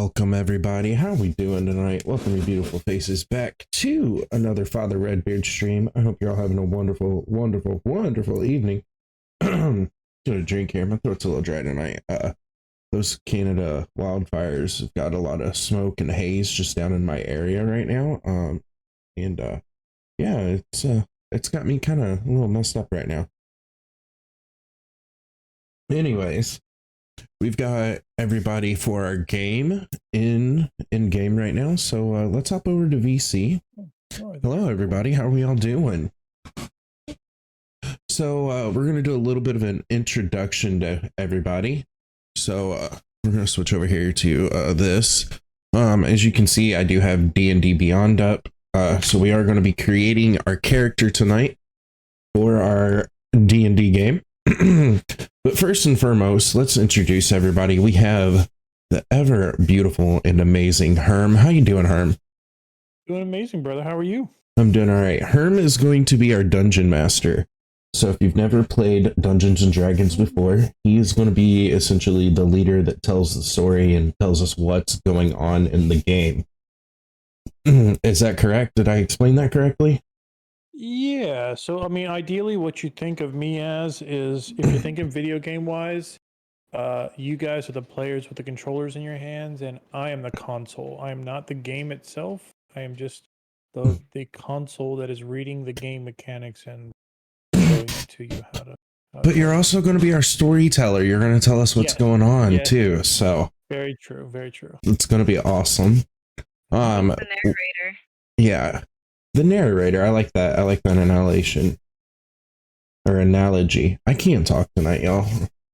Welcome everybody. How are we doing tonight? Welcome you beautiful faces back to another Father Redbeard stream. I hope you're all having a wonderful, wonderful, wonderful evening. Gonna drink here. My throat's a little dry tonight. Those Canada wildfires have got a lot of smoke and haze just down in my area right now. Yeah, it's got me kind of a little messed up right now. Anyways, we've got everybody for our game in game right now, so let's hop over to VC. Hello everybody, how are we all doing? So we're gonna do a little bit of an introduction to everybody. So we're gonna switch over here to this. As you can see, I do have D&D Beyond up. So we are going to be creating our character tonight for our D&D game. But first and foremost, let's introduce everybody. We have the ever beautiful and amazing Herm. How you doing, Herm? Doing amazing, brother. How are you? I'm doing all right. Herm is going to be our dungeon master. So if you've never played Dungeons and Dragons before, he is going to be essentially the leader that tells the story and tells us what's going on in the game. Is that correct? Did I explain that correctly? Yeah. So, I mean, ideally, what you think of me as is, if you're thinking video game wise, you guys are the players with the controllers in your hands, and I am the console. I am not the game itself. I am just the console that is reading the game mechanics and showing it to you how to. But you're also going to be our storyteller. You're going to tell us what's going on too. So very true. Very true. It's going to be awesome. The narrator. Yeah, the narrator. I like that. I like that annihilation or analogy. I can't talk tonight, y'all.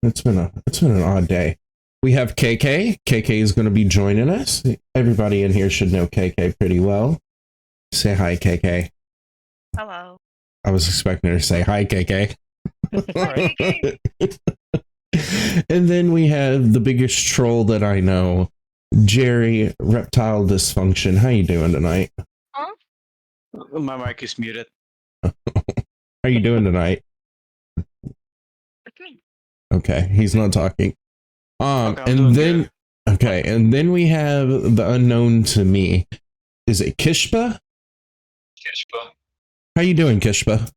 It's been an odd day. We have KK. KK is going to be joining us. Everybody in here should know KK pretty well. Say hi, KK. Hello. I was expecting her to say hi, KK. And then we have the biggest troll that I know, Jerry Reptile Dysfunction. How you doing tonight? Huh? My mic is muted. How you doing tonight? It's me. Okay, he's not talking. Okay, and then we have the unknown to me. Is it Kishpa? Kishpa. How you doing, Kishpa?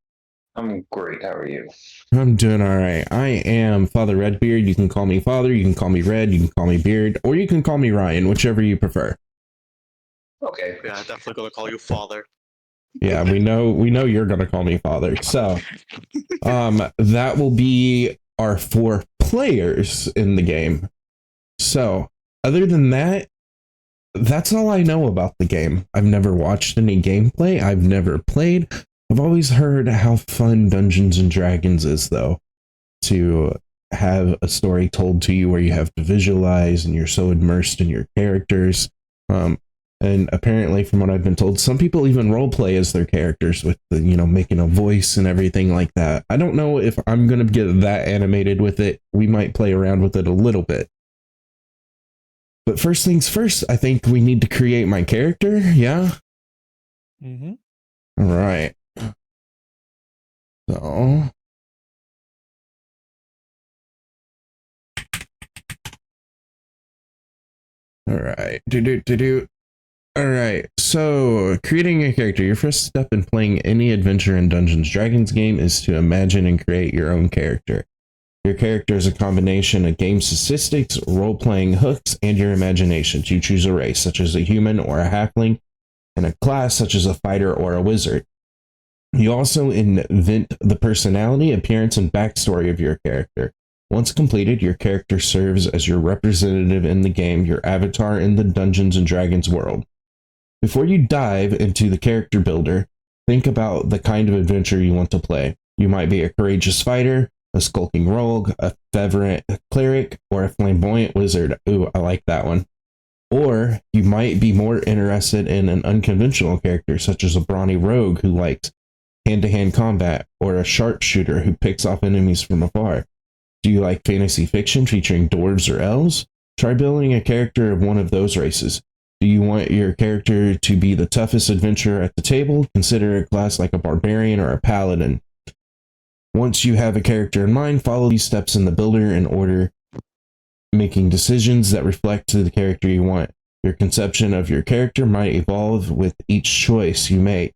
I'm great. How are you? I'm doing all right. I am Father Redbeard. You can call me Father. You can call me Red. You can call me Beard, or you can call me Ryan, whichever you prefer. Okay. Yeah, definitely gonna call you father. Yeah, we know you're gonna call me Father. So, that will be our 4 players in the game. So, other than that, that's all I know about the game. I've never watched any gameplay. I've never played. I've always heard how fun Dungeons and Dragons is, though, to have a story told to you where you have to visualize and you're so immersed in your characters. And apparently, from what I've been told, some people even role play as their characters with the, making a voice and everything like that. I don't know if I'm going to get that animated with it. We might play around with it a little bit. But first things first, I think we need to create my character. Yeah. Mm-hmm. All right. So, all right. All right. So, creating a character. Your first step in playing any adventure in Dungeons & Dragons game is to imagine and create your own character. Your character is a combination of game statistics, role-playing hooks, and your imagination. You choose a race, such as a human or a halfling, and a class, such as a fighter or a wizard. You also invent the personality, appearance, and backstory of your character. Once completed, your character serves as your representative in the game, your avatar in the Dungeons & Dragons world. Before you dive into the character builder, think about the kind of adventure you want to play. You might be a courageous fighter, a skulking rogue, a fervent cleric, or a flamboyant wizard. Ooh, I like that one. Or you might be more interested in an unconventional character, such as a brawny rogue who likes hand-to-hand combat, or a sharpshooter who picks off enemies from afar. Do you like fantasy fiction featuring dwarves or elves? Try building a character of one of those races. Do you want your character to be the toughest adventurer at the table? Consider a class like a barbarian or a paladin. Once you have a character in mind, follow these steps in the builder in order, making decisions that reflect to the character you want. Your conception of your character might evolve with each choice you make.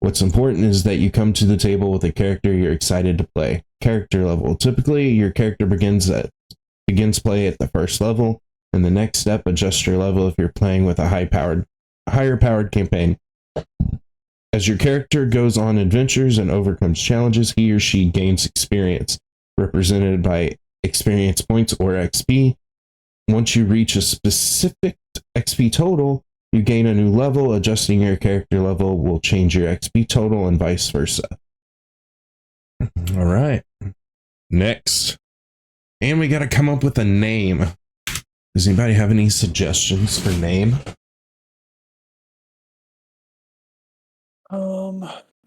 What's important is that you come to the table with a character you're excited to play. Character level. Typically, your character begins play at the first level, and the next step, adjust your level if you're playing with a higher powered campaign. As your character goes on adventures and overcomes challenges, he or she gains experience, represented by experience points or XP. Once you reach a specific XP total, you gain a new level. Adjusting your character level will change your XP total and vice versa. All right. Next. And we got to come up with a name. Does anybody have any suggestions for name?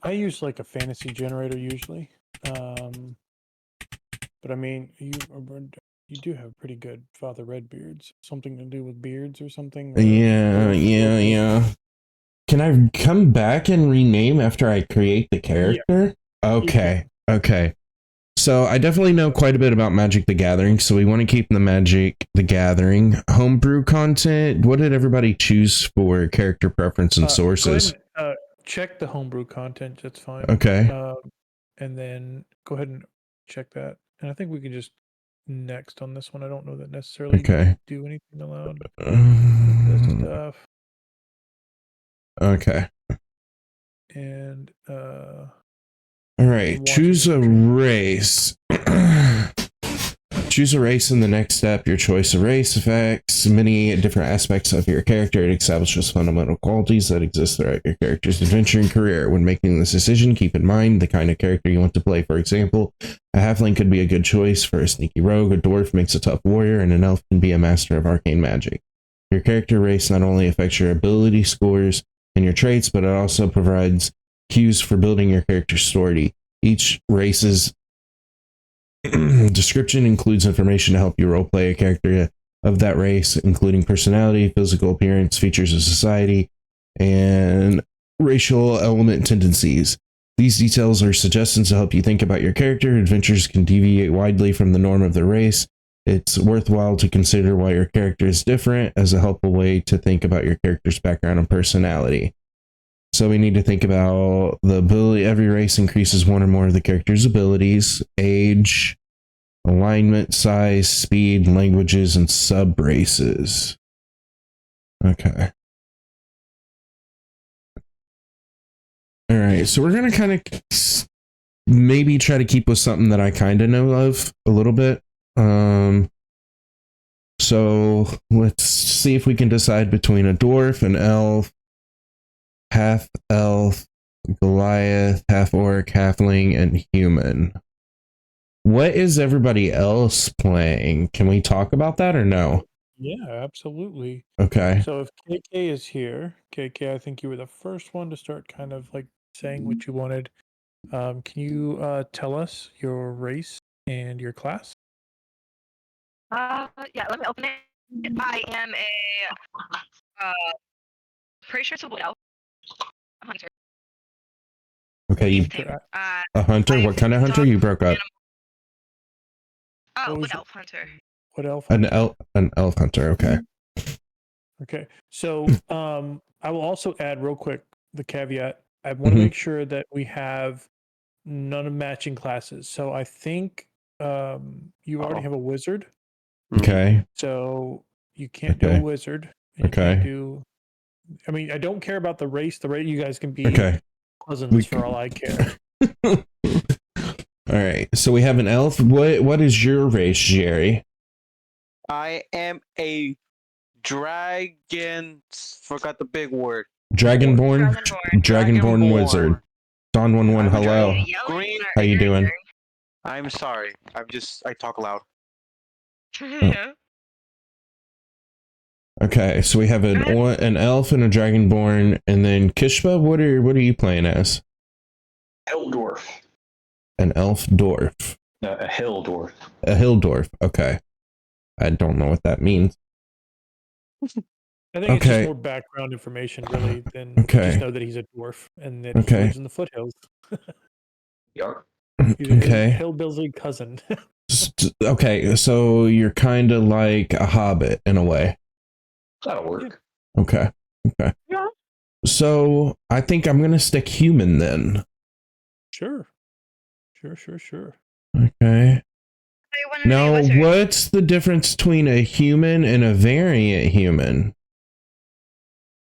I use like a fantasy generator usually. But I mean, you do have pretty good Father Redbeards. Something to do with beards or something? Or Yeah. Can I come back and rename after I create the character? Yeah. Okay. So I definitely know quite a bit about Magic the Gathering, so we want to keep the Magic the Gathering homebrew content. What did everybody choose for character preference and sources? Go ahead and, check the homebrew content. That's fine. Okay. And then go ahead and check that. And I think we can just next on this one. I don't know that necessarily do anything aloud. This stuff. Okay. And all right, choose a race. Choose a race in the next step. Your choice of race affects many different aspects of your character. It establishes fundamental qualities that exist throughout your character's adventure and career. When making this decision, keep in mind the kind of character you want to play. For example, a halfling could be a good choice for a sneaky rogue, a dwarf makes a tough warrior, and an elf can be a master of arcane magic. Your character race not only affects your ability scores and your traits, but it also provides cues for building your character's story. Each race's description includes information to help you roleplay a character of that race, including personality, physical appearance, features of society, and racial element tendencies. These details are suggestions to help you think about your character. Adventures can deviate widely from the norm of the race. It's worthwhile to consider why your character is different as a helpful way to think about your character's background and personality. So we need to think about the ability. Every race increases one or more of the character's abilities, age, alignment, size, speed, languages, and sub-races. Okay. All right, so we're going to kind of maybe try to keep with something that I kind of know of a little bit. So let's see if we can decide between a dwarf, an elf, half elf, Goliath, half orc, halfling, and human. What is everybody else playing? Can we talk about that or no? Yeah, absolutely. Okay. So if KK is here, KK, I think you were the first one to start kind of like saying what you wanted. Can you tell us your race and your class? Yeah, let me open it. I am a pretty sure it's a wood elf. A hunter. Okay, a hunter? What kind of hunter? You broke up. Oh, wood elf hunter. Wood elf hunter? An elf hunter, okay. Okay. So I will also add real quick the caveat. I want to make sure that we have none of matching classes. So I think you already have a wizard. Okay. So you can't do a wizard. Okay. I mean, I don't care about the race. The race, you guys can be cousins for all I care. All right. So we have an elf. What is your race, Jerry? I am a dragon. Forgot the big word. Dragonborn wizard. Don 11, hello. Green. How you doing? I'm sorry. I talk loud. Okay, so we have an elf and a dragonborn, and then Kishba. What are you playing as? Hill dwarf. An elf dwarf. No, a hill dwarf. A hill dwarf. Okay, I don't know what that means. I think it's just more background information, really, than just know that he's a dwarf and that he lives in the foothills. Yep. He's a hillbilly cousin. Okay, so you're kind of like a hobbit in a way. That'll work. Okay. Okay. Yeah. So I think I'm gonna stick human then. Sure. Sure. Okay. They wouldn't be Now, wizards. what's the difference between a human and a variant human?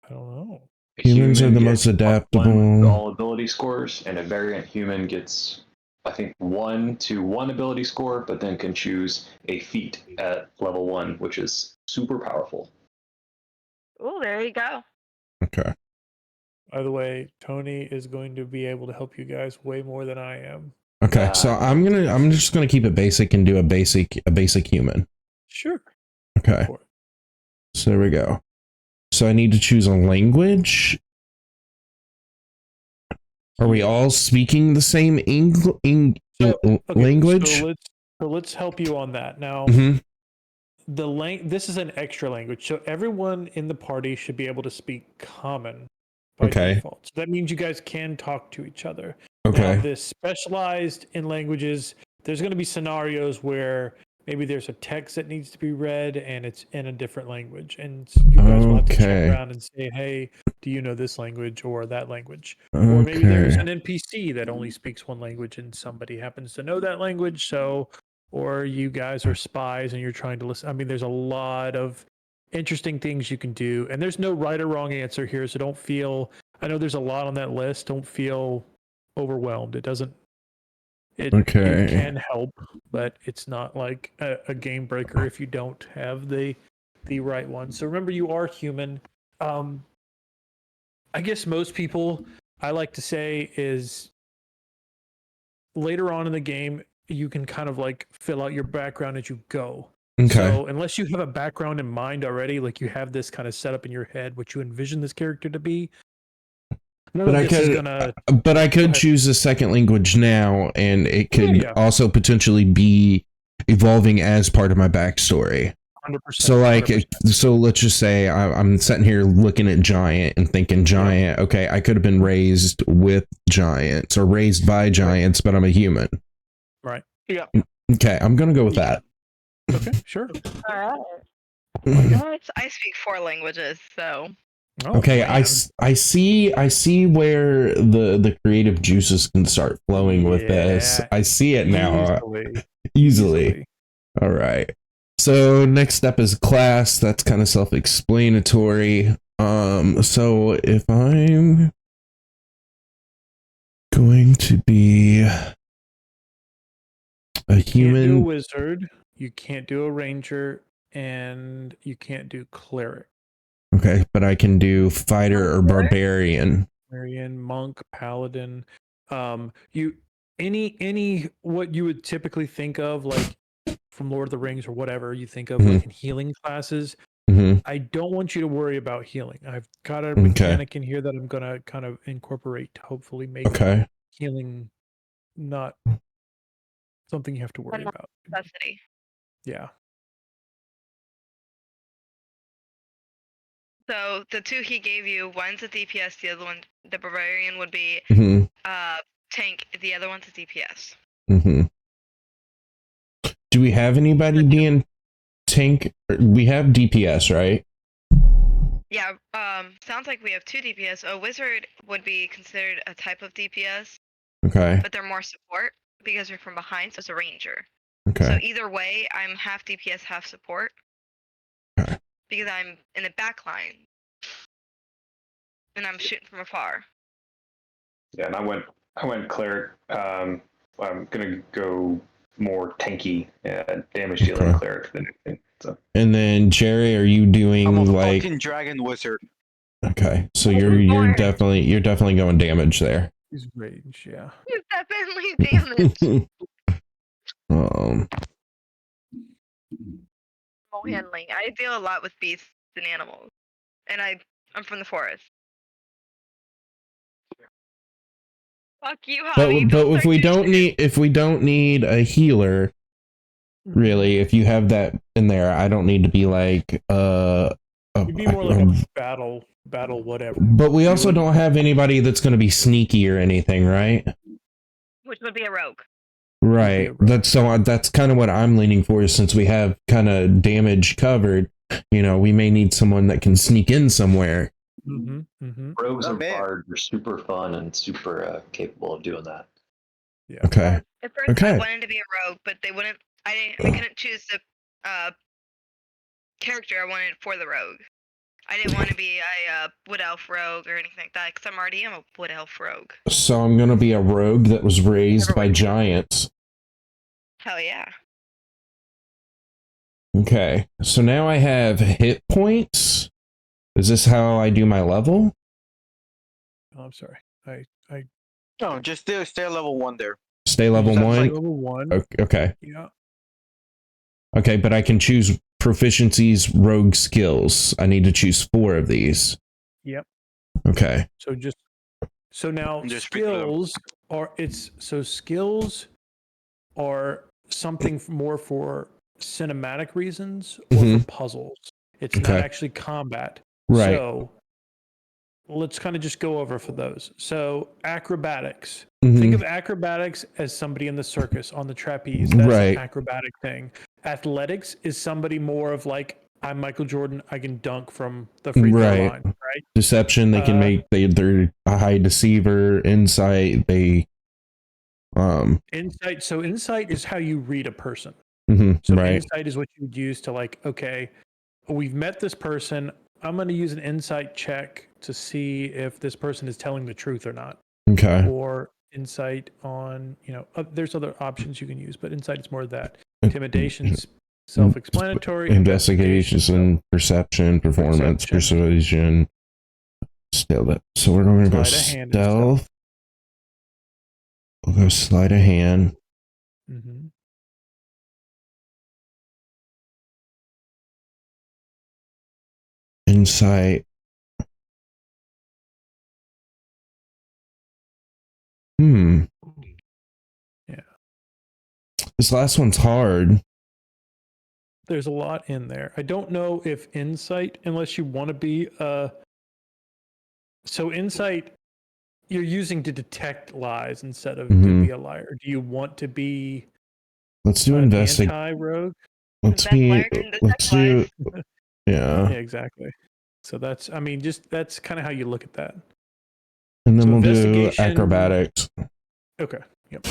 I don't know. A Humans are human the most gets +1 with adaptable. all ability scores, and a variant human gets, I think, 1 to 1 ability score, but then can choose a feat at level 1, which is super powerful. Oh, there you go. Okay. By the way, Tony is going to be able to help you guys way more than I am. Okay. So I'm just gonna keep it basic and do a basic human. Sure. Okay. For it. So there we go. So I need to choose a language. Are we all speaking the same language? So let's help you on that. Now, Mm-hmm. this is an extra language, so everyone in the party should be able to speak common by Okay. default. So that means you guys can talk to each other. Okay. Now, this specialized in languages, there's going to be scenarios where maybe there's a text that needs to be read and it's in a different language, and you guys will have to check Okay. around and say, "Hey, do you know this language or that language?" Or maybe there's an NPC that only speaks one language and somebody happens to know that language. So, or you guys are spies and you're trying to listen. I mean, there's a lot of interesting things you can do, and there's no right or wrong answer here. So don't feel, I know there's a lot on that list. Don't feel overwhelmed. It doesn't, it can help, but it's not like a game breaker if you don't have the right one. So remember, you are human. I guess most people, I like to say, is later on in the game, you can kind of like fill out your background as you go. Okay. So unless you have a background in mind already, like you have this kind of set up in your head, what you envision this character to be. But I could choose a second language now, and it could also potentially be evolving as part of my backstory. 100%. So like, 100%. so let's just say I'm sitting here looking at giant and thinking giant. Yeah. Okay, I could have been raised with giants or raised by giants, but I'm a human. Right. Yeah. Okay, I'm gonna go with that. Okay, sure. All right. I speak 4 languages, so. Oh, okay, man. I see where the creative juices can start flowing with this. I see it now. Easily. All right. So next step is class. That's kind of self-explanatory. So if I'm going to be a human, you can't do a wizard, you can't do a ranger, and you can't do cleric. Okay, but I can do fighter or barbarian. Barbarian, monk, paladin. You any what you would typically think of like from Lord of the Rings or whatever you think of like in healing classes. I don't want you to worry about healing. I've got a mechanic in here that I'm gonna kind of incorporate to hopefully make healing not something you have to worry about. Necessity. Yeah. So the 2 he gave you, one's a DPS, the other one, the barbarian, would be tank. The other one's a DPS. Do we have anybody being tank? We have DPS, right? Yeah. Sounds like we have 2 DPS. A wizard would be considered a type of DPS. Okay. But they're more support because you're from behind, so it's a ranger. Okay. So either way, I'm half DPS, half support. Okay. Because I'm in the back line. And I'm shooting from afar. Yeah, and I went cleric. I'm gonna go more tanky, damage dealing cleric than anything. So. And then Jerry, are you doing I'm a like fucking dragon wizard? Okay, so you're definitely going damage there. He's range, yeah. He's definitely damage. Handling. I deal a lot with beasts and animals, and I'm from the forest. Fuck you, Javi. But if we don't need a healer, really, if you have that in there, I don't need to be like You'd be more like a battle whatever. But we also don't have anybody that's going to be sneaky or anything, right? Which would be a rogue. Right. That's kind of what I'm leaning for, since we have kind of damage covered. we may need someone that can sneak in somewhere. Mm-hmm. Mm-hmm. Rogues Not and bad. bards are super fun and super capable of doing that. Yeah. Okay. At first, I Okay. wanted to be a rogue, but they wouldn't. I couldn't choose the character I wanted for the rogue. I didn't want to be a wood elf rogue or anything like that, because I'm already a wood elf rogue. So I'm gonna be a rogue that was raised Never by would be. giants. Hell yeah. Okay. So now I have hit points. Is this how I do my level? Oh, I'm sorry. I No, just stay at level 1 there. Stay level Sounds one. like- level 1. Okay. Yeah. Okay, but I can choose proficiencies, rogue skills. I need to choose 4 of these. Yep. Okay. So now Just read them. skills are something more for cinematic reasons or Mhm. for puzzles. It's not Okay. actually combat. Right. So let's kind of just go over for those. So acrobatics. Mhm. Think of acrobatics as somebody in the circus on the trapeze. That's Right. an acrobatic thing. Athletics is somebody more of like, I'm Michael Jordan, I can dunk from the free throw Right. line, right? Deception, they can make they're a high deceiver, insight, they Insight. So insight is how you read a person. mhm, So right. insight is what you would use to like, okay, we've met this person. I'm going to use an insight check to see if this person is telling the truth or not. Okay. Or insight on, there's other options you can use, but insight is more of that. Intimidation's self-explanatory. Investigations and perception, performance, persuasion. Stealth. So we're going to go Sleight of hand and stealth. We'll go sleight of hand. Mm-hmm. Insight. Yeah. This last one's hard. There's a lot in there. I don't know if insight, unless you want to be so insight you're using to detect lies instead of to be a liar. Do you want to be Let's do an investigate. anti-rogue? Let's Best be. liar can Let's detect do. lies. Yeah. Yeah, exactly. So that's kind of how you look at that. And then So we'll do investigation- acrobatics. Okay. Yep.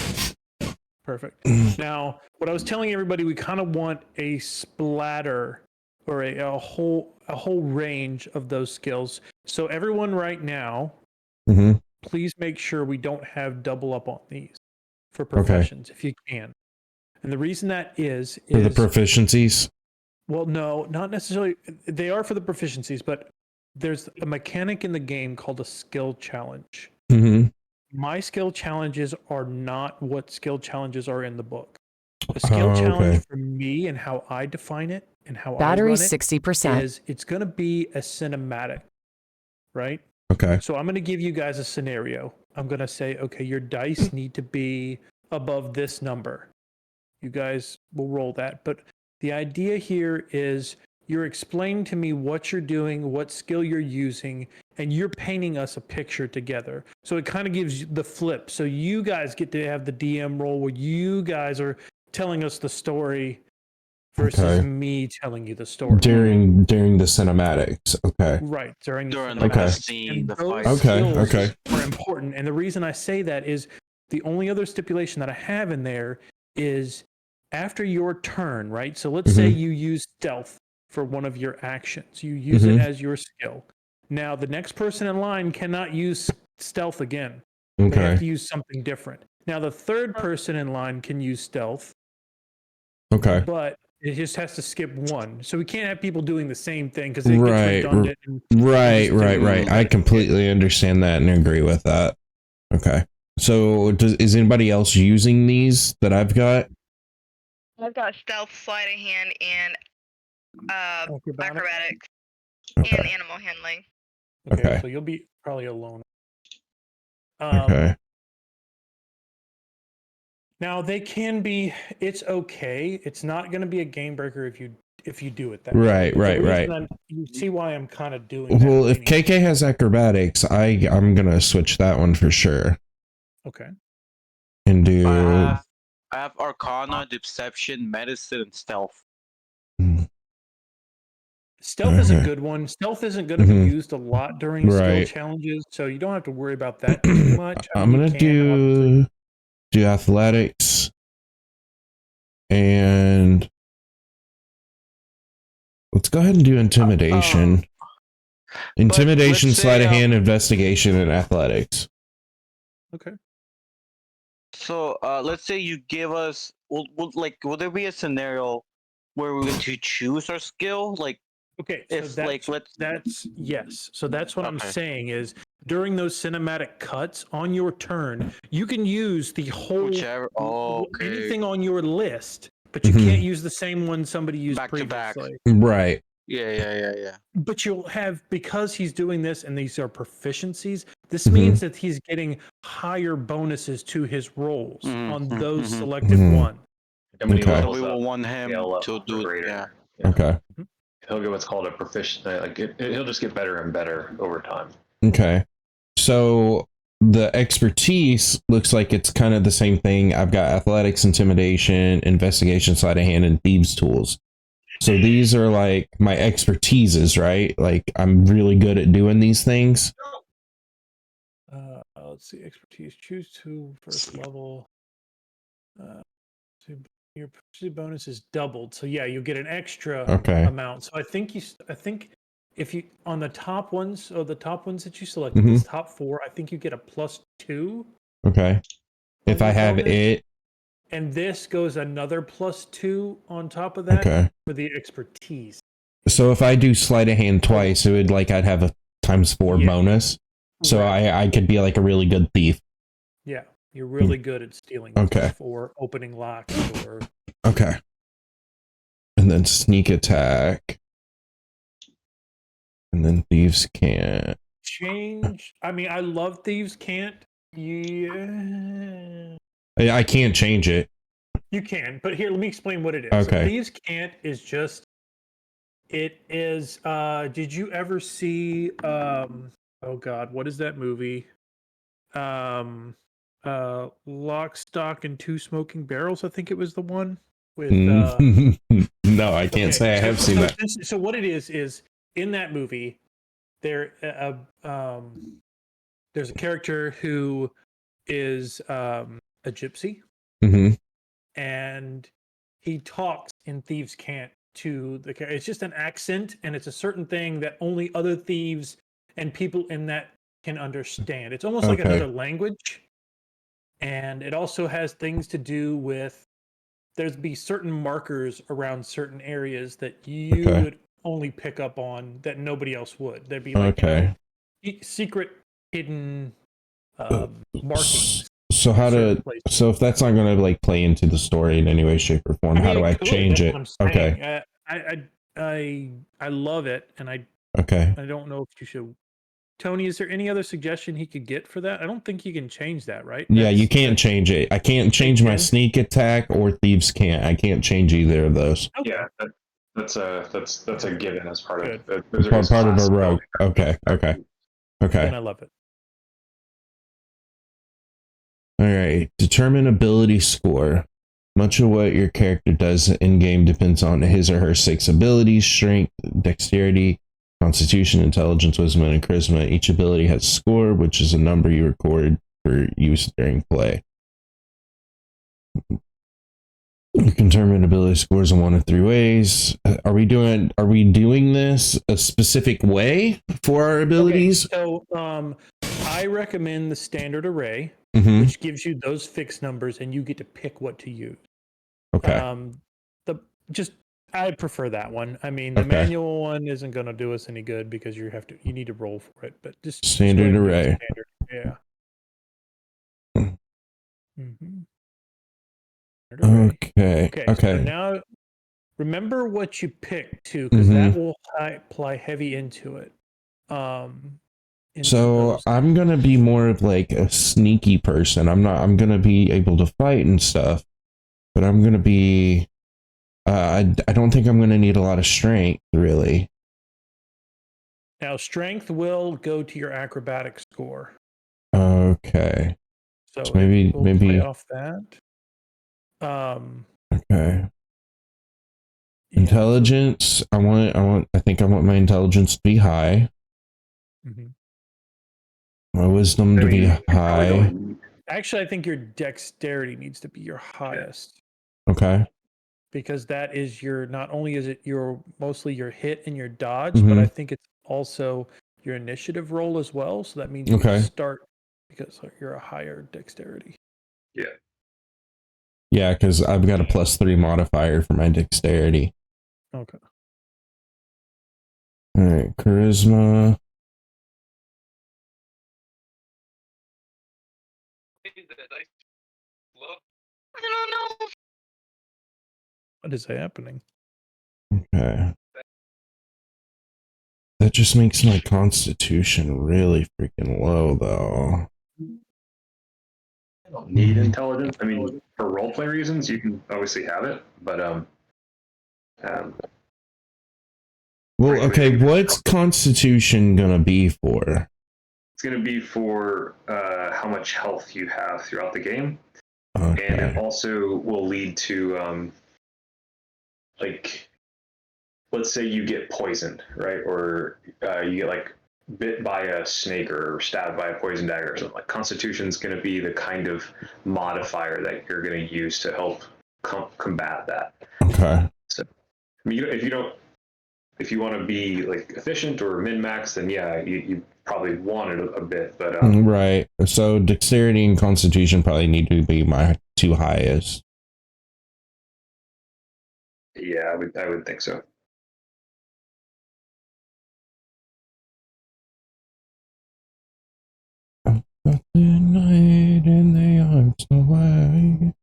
Perfect. Now, what I was telling everybody, we kind of want a splatter or a whole range of those skills. So everyone right now, Mm-hmm. please make sure we don't have double up on these for professions if you can. And the reason that is For the proficiencies. well, no, not necessarily. They are for the proficiencies, but there's a mechanic in the game called a skill challenge. Mm-hmm. My skill challenges are not what skill challenges are in the book. A skill challenge okay. for me and how I define it and how Battery I run it 60%. is it's going to be a cinematic, right? Okay. So I'm going to give you guys a scenario. I'm going to say, okay, your dice need to be above this number. You guys will roll that. But the idea here is you're explaining to me what you're doing, what skill you're using, and you're painting us a picture together. So it kind of gives you the flip. So you guys get to have the DM role where you guys are telling us the story versus Okay. me telling you the story. During the cinematics. Okay. Right, during the During Okay. the cinematics. scene, And the those fight. Okay, skills okay. are important. And the reason I say that is the only other stipulation that I have in there is after your turn, right? So let's say you use stealth for one of your actions. You use it as your skill. Now the next person in line cannot use stealth again. They have Okay. to use something different. Now the third person in line can use stealth, Okay. but it just has to skip one. So we can't have people doing the same thing because it gets Right. redundant. And Right. just do- Right. I completely understand that and agree with that. Okay. So is anybody else using these that I've got? I've got stealth, sleight of hand, and acrobatics, and Okay. animal handling. Okay. So you'll be probably alone. Okay. Now they can be. It's okay. It's not going to be a game breaker if you do it that Right. way. Right. The Right. reason you see why I'm kind of doing that. Well, if leaning- KK has acrobatics, I'm gonna switch that one for sure Okay. and do. I have Arcana, Deception, Medicine, and Stealth. Stealth is a Okay. good one. Stealth isn't going to be Mhm. used a lot during skill Right. challenges, so you don't have to worry about that too much. I I'm mean, you gonna can obviously. do athletics, and let's go ahead and do intimidation. Intimidation, let's sleight say, of hand, investigation, and athletics. Okay. So let's say you give us, will there be a scenario where we're going to choose our skill? Like, Okay, so if like let's that's yes. So that's what I'm Okay. saying is during those cinematic cuts on your turn, you can use the whole whichever. Oh, okay. anything on your list, but you Mhm. can't use the same one somebody used Back to back. previously. Right. Yeah. But you'll have, because he's doing this and these are proficiencies, this Mhm. means that he's getting higher bonuses to his rolls Mhm, on mhm, those mhm. selected Mhm. ones. And when he Okay. So levels we will up, want him scale up to the do it. greater. Yeah. Okay. He'll get what's called a proficient. He'll just get better and better over time. Okay. So the expertise looks like it's kind of the same thing. I've got athletics, intimidation, investigation, sleight of hand, and thieves tools. So these are like my expertises, right? Like I'm really good at doing these things. Let's see, expertise. Choose two first level. So your proficiency bonus is doubled. So yeah, you get an extra Okay. amount. So I think I think if you on the top ones, or the top ones that you selected, Mhm. this top four, I think you get a +2. Okay. If on I your have bonus. it, And this goes another +2 on top of that okay. for the expertise. So if I do sleight of hand twice, it would like I'd have a ×4 Yeah. bonus. So Right. I could be like a really good thief. Yeah, you're really good at stealing Okay. stuff or opening locks or Okay. And then sneak attack. And then thieves can't. change. I mean, I love thieves can't. Yeah, I can't change it. you can, but here, let me explain what it is. Okay. So thieves can't is just. It is. Did you ever see? Oh God, what is that movie? Lock, Stock, and Two Smoking Barrels. I think it was the one with. No, I can't Okay, say I have seen that. So what it is in that movie, there, there's a character who is a gypsy, Hmm. and he talks in Thieves Can't to the character. It's just an accent, and it's a certain thing that only other thieves and people in that can understand. It's almost like Okay. another language, and it also has things to do with there's be certain markers around certain areas that you Okay. would only pick up on that nobody else would. There'd be like Okay. secret hidden markings. So how certain to? places. So if that's not going to like play into the story in any way, shape, or form, I how mean, do I it could, change that's it? what I'm Okay. saying. I love it, and Okay. I don't know if you should. Tony, is there any other suggestion he could get for that? I don't think you can change that, right? Yeah, you can't change it. I can't change my can? sneak attack or thieves can't. I can't change either of those. Okay. Yeah, that's a given as part of Good. those are his Part of a class rogue. ability. Okay. Then I love it. All right. Determine ability score. Much of what your character does in game depends on his or her 6 abilities: strength, dexterity, constitution, intelligence, wisdom, and charisma. Each ability has score, which is a number you record for use during play. You can determine ability scores in one of 3 ways. Are we doing this a specific way for our abilities? Okay, so I recommend the standard array, Mhm. which gives you those fixed numbers, and you get to pick what to use. Okay. I prefer that one. I mean, the Okay. manual one isn't going to do us any good because you need to roll for it. But just go Standard ahead and do the array. standard. Yeah. Mm-hmm. Okay. Okay. So Okay. now remember what you picked too, because that will apply heavy into it. Into So those. I'm gonna be more of like a sneaky person. I'm gonna be able to fight and stuff, but I'm gonna be. I don't think I'm gonna need a lot of strength, really. Now, strength will go to your acrobatic score. Okay. So maybe we'll play off that. Okay. Intelligence. I think I want my intelligence to be high. Mhm. My wisdom I to mean, be you probably high. don't- Actually, I think your dexterity needs to be your highest Okay. because that is your. Not only is it your mostly your hit and your dodge, but Mhm. I think it's also your initiative roll as well. So that means you Okay. start because you're a higher dexterity. Yeah. Yeah, because I've got a +3 modifier for my dexterity. Okay. All right, charisma. I don't know. What is happening? Okay. That just makes my constitution really freaking low, though. I don't need intelligence. I mean, for roleplay reasons, you can obviously have it, but um Well, okay, regulation- what's constitution gonna be for? it's going to be for how much health you have throughout the game, and it Okay. also will lead to like, let's say you get poisoned, right, or you get like bit by a snake or stabbed by a poison dagger or something. Like, constitution's going to be the kind of modifier that you're going to use to help combat that. Okay. So, I mean, if you want to be like efficient or min max, then yeah, you probably want it a bit, but Right. So dexterity and constitution probably need to be my two highest. yeah, I would think so. But the night in the arms away.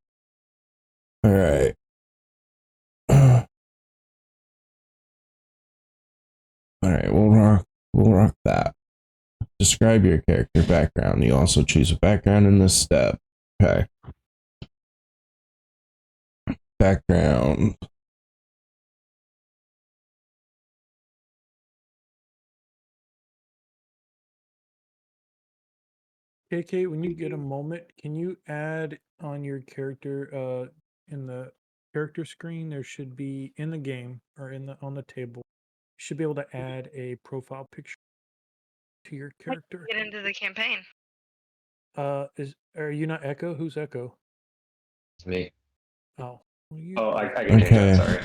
All right. All right, we'll rock that. Describe your character background. You also choose a background in this step. Okay. Background. KK, when you get a moment, can you add on your character in the character screen? There should be in the game or in the on the table. You should be able to add a profile picture to your character. Get into the campaign. Are you not Echo? Who's Echo? It's me. Oh, well, you, Oh, I can change that. Sorry.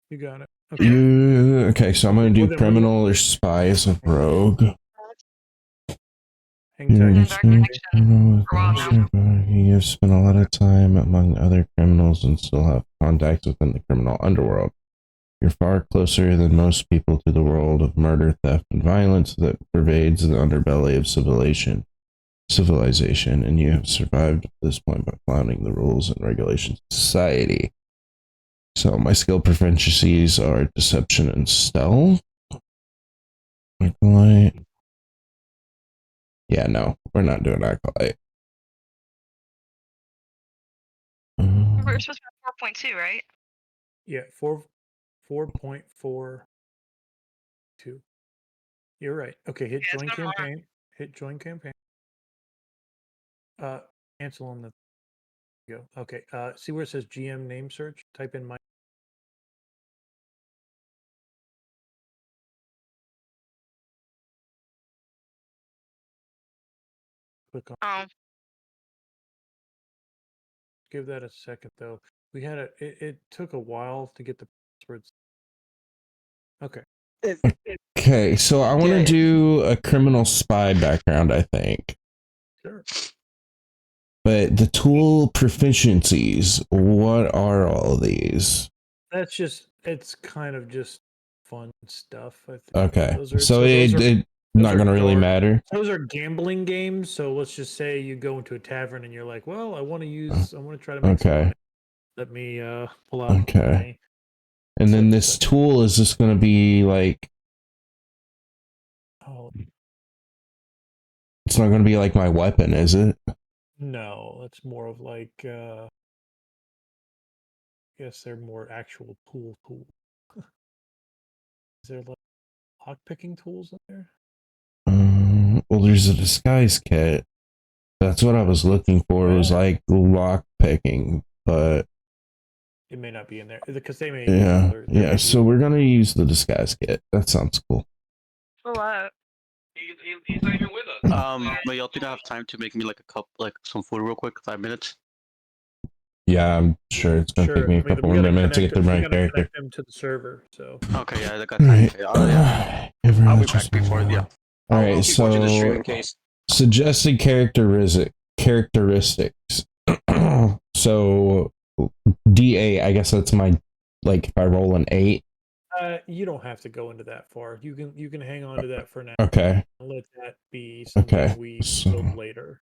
you got it. Okay, so I'm gonna do Well, then criminal or spy as a rogue. hang tight. You're Dark Connection. For a while now. You've spent a lot of time among other criminals and still have contacts within the criminal underworld. You're far closer than most people to the world of murder, theft, and violence that pervades the underbelly of civilization, and you have survived at this point by flouting the rules and regulations of society. So my skill proficiencies are deception and stealth. Acolyte. Yeah, no, we're not doing acolyte. We're supposed to be 4.2, right? Yeah, 4.42. You're right. Okay, hit Yeah, it's join been hard. campaign. Hit join campaign. Cancel on the go. Okay. See where it says GM name search? Type in my click on. Oh, Give that a second though. We had it took a while to get the passwords. Okay. Okay, so I want to Yeah. do a criminal spy background, I think. Sure. But the tool proficiencies, what are all these? That's just it's kind of just fun stuff, I think. Okay, Those are so those are it not are gonna really dark. matter. Those are gambling games, so let's just say you go into a tavern and you're like, well, I want to try to make some Okay, money. Let me pull out okay. my And then slip this stuff. tool is just gonna be like, Oh it's not gonna be like my weapon, is it? no, it's more of like I guess they're more actual tool. Is there like lock picking tools in there? Well, there's a disguise kit. That's what I was looking for. It was Oh. like lock picking, but it may not be in there because they may. Yeah, There yeah. may So be, we're gonna use the disguise kit. That sounds cool. For what? He's not even with us. But y'all think I have time to make me like a cup, like some food real quick? 5 minutes. Yeah, I'm sure it's gonna take me a couple more minutes to get through my character. Connect them to the server. So Okay, yeah, I got All time. right. Okay, I'll Everyone be just back before. move Yeah. on. All I'll right. keep watching the stream So in case. suggested characteristics. So D8. I guess that's my like if I roll an 8. you don't have to go into that far. You can hang on to that for now. Okay. Let that be something Okay, we so- build later.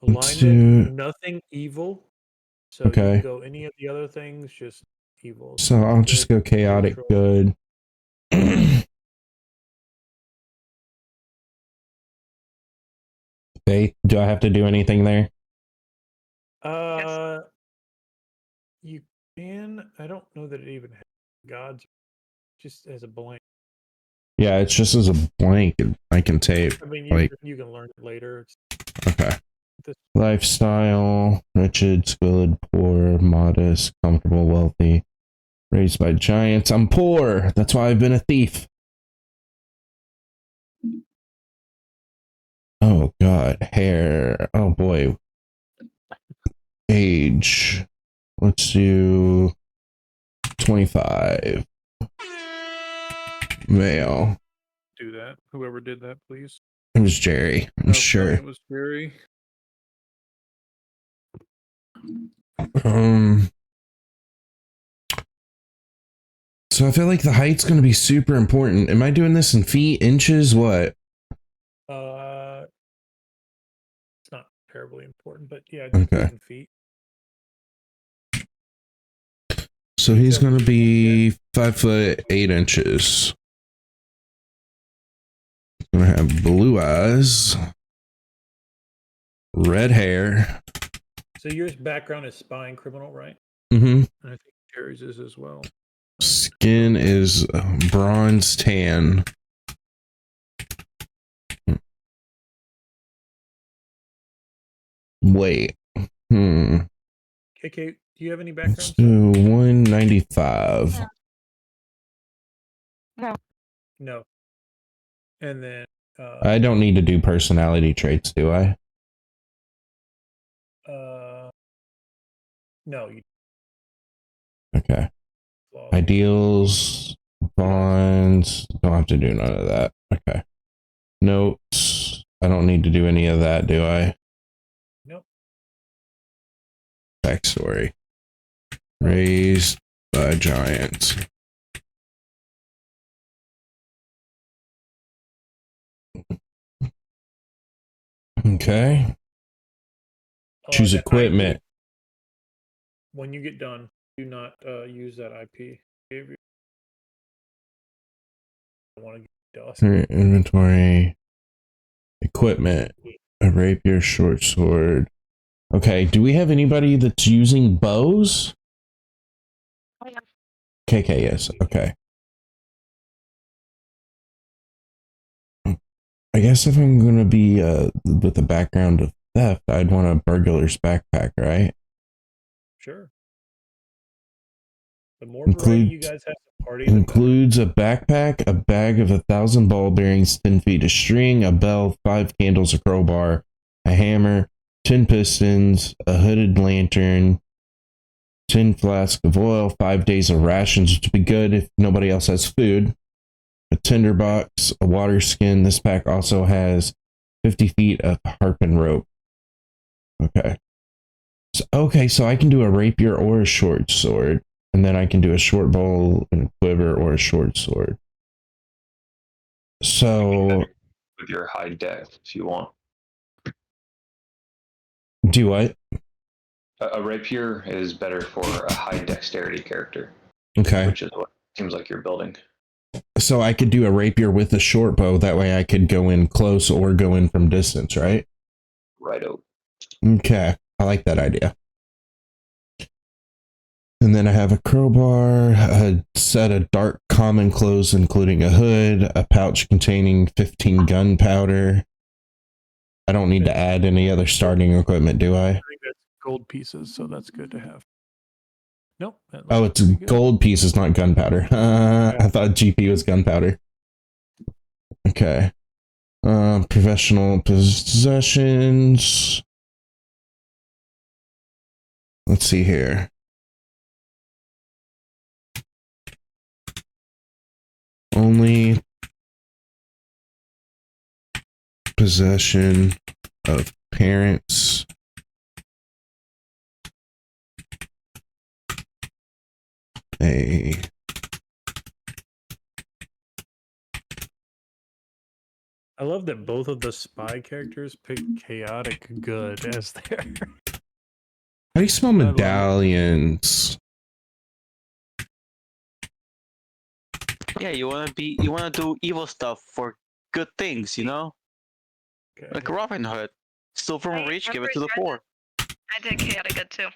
Let's Alignment, do- nothing evil. So you Okay. can go any of the other things, just evil. So I'll just go chaotic neutral. good. Faith, do I have to do anything there? You can. I don't know that it even has gods. Just as a blank. Yeah, it's just as a blank. I can tape. I mean, Like- you can learn it later. Okay. This- Lifestyle, wretched, skilled, poor, modest, comfortable, wealthy. Raised by giants. I'm poor. That's why I've been a thief. Oh, God. Hair. Oh, boy. Age. Let's do 25. Male. Do that. Whoever did that, please. It was Jerry. I'm Okay, sure. It was very. So I feel like the height's going to be super important. Am I doing this in feet, inches, what? It's not terribly important, but yeah, Okay. just in feet. So he's going to be 5'8". Going to have blue eyes, red hair. So your background is spying criminal, right? Mm-hmm. And I think Jerry's is as well. Skin is bronze tan. Wait. KK, do you have any background? Let's stuff? do 195. No. And then I don't need to do personality traits, do I? no, you Okay. flaw. Ideals, bonds. Don't have to do none of that. Okay. Notes. I don't need to do any of that, do I? Nope. Backstory. Raised by giants. Okay. Choose That equipment. IP, when you get done, do not use that IP. Gave you. I want to get dust. Inventory. Equipment. A rapier, short sword. Okay. Do we have anybody that's using bows? Oh, yeah. KK, yes. Okay. I guess if I'm going to be with a background of theft, I'd want a burglar's backpack, right? Sure. The more variety you guys have to party, the better. Includes a backpack, a bag of 1,000 ball bearings, 10 feet of string, a bell, 5 candles, a crowbar, a hammer, 10 pistons, a hooded lantern, 10 flasks of oil, 5 days of rations, which would be good if nobody else has food, a tinderbox, a water skin. This pack also has 50 feet of harpin rope. Okay. So I can do a rapier or a short sword. And then I can do a short bow and a quiver or a short sword. So With your high deck, if you want. do what? A rapier is better for a high dexterity character, Okay. which is what seems like you're building. So I could do a rapier with a short bow. That way I could go in close or go in from distance, right? Righto. Okay. I like that idea. And then I have a crowbar, a set of dark common clothes, including a hood, a pouch containing 15 gunpowder, I don't need to add any other starting equipment, do I? I think that's gold pieces, so that's good to have. Nope. that Oh, looks it's pretty good. gold pieces, not gunpowder. I thought GP was gunpowder. Okay. Professional possessions. Let's see here. Only possession of parents. A I love that both of the spy characters picked chaotic good as their. How do you spell love it. medallions? Yeah, you wanna do evil stuff for good things, you know? Okay. Like Robin Hood. Steal from a Hey, rich, I'm give it pretty to the sure poor. I did chaotic good too.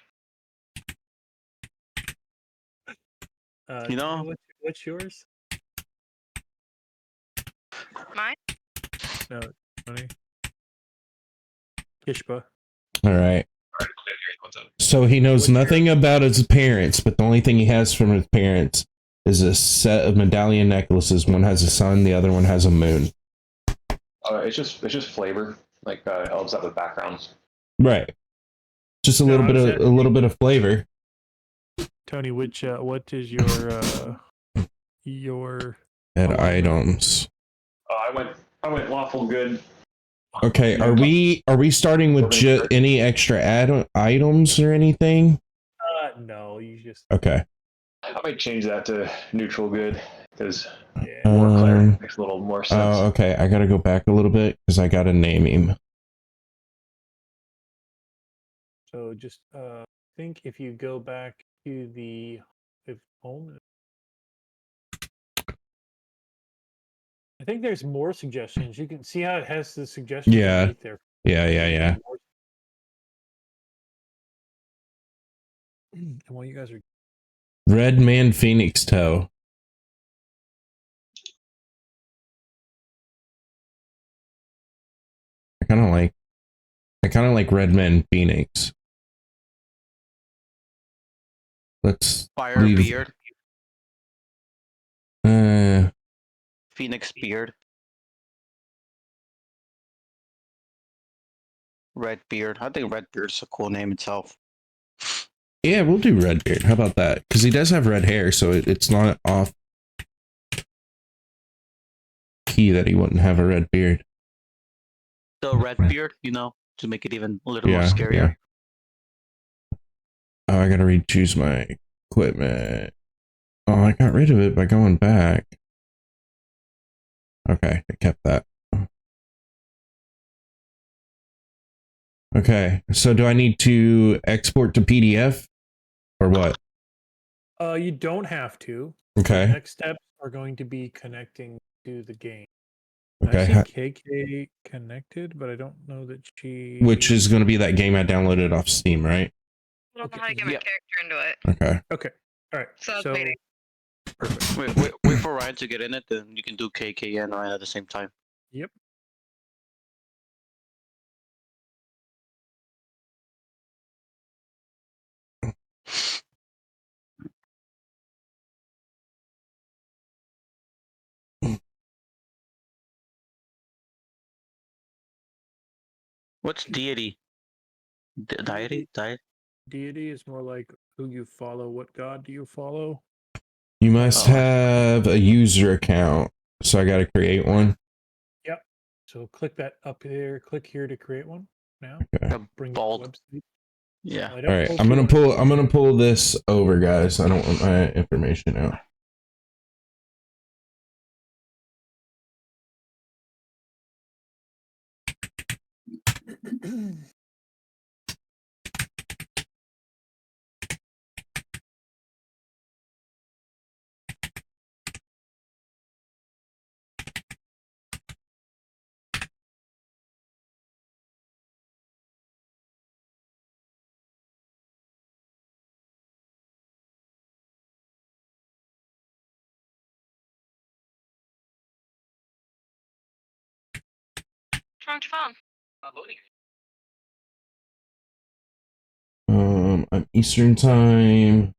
You Tony, know? what's yours? Mine? No, Tony. Kishba. All right. What's up? So he knows What's your- nothing about his parents, but the only thing he has from his parents is a set of medallion necklaces. One has a sun, the other one has a moon. It's just flavor. Like helps out with backgrounds. Right. Just a No, little I bit was of a little bit of flavor. Tony, what is your Add alignment? items. I went lawful good. Okay, are we starting with any extra items or anything? No, you just Okay. I might change that to neutral good because yeah. more clear makes a little more sense. Oh, okay. I gotta go back a little bit because I gotta name him. So just think if you go back to the home. I think there's more suggestions. You can see how it has the suggestions Yeah. underneath there. Yeah. And while you guys are Red Man Phoenix Toe. I kind of like Red Man Phoenix. Let's Fire leave. beard. Uh, Phoenix beard. Red beard. I think red beard's a cool name itself. yeah, we'll do Redbeard. How about that? Because he does have red hair, so it's not off key that he wouldn't have a red beard. The red beard, you know, to make it even a little more Yeah, scarier. yeah. Oh, I gotta re-choose my equipment. Oh, I got rid of it by going back. Okay, I kept that. Okay, so do I need to export to PDF or what? you don't have to. Okay. The next steps are going to be connecting to the game. Okay. I see KK connected, but I don't know that she. Which is going to be that game I downloaded off Steam, right? I don't know Okay, how to get my yep. character into it. Okay. Okay. All right. So, I was So waiting. perfect. Wait for Ryan to get in it, then you can do KK and Ryan at the same time. Yep. What's deity? Deity? Deity is more like who you follow. What god do you follow? You must Oh. have a user account. So I got to create one. Yep. So click that up there. Click here to create one now. Okay. Bring the Bald. website. Yeah. I All don't right. post I'm it going on- to pull this over, guys. I don't want my information out. What's wrong with your phone? Loading. I'm Eastern time.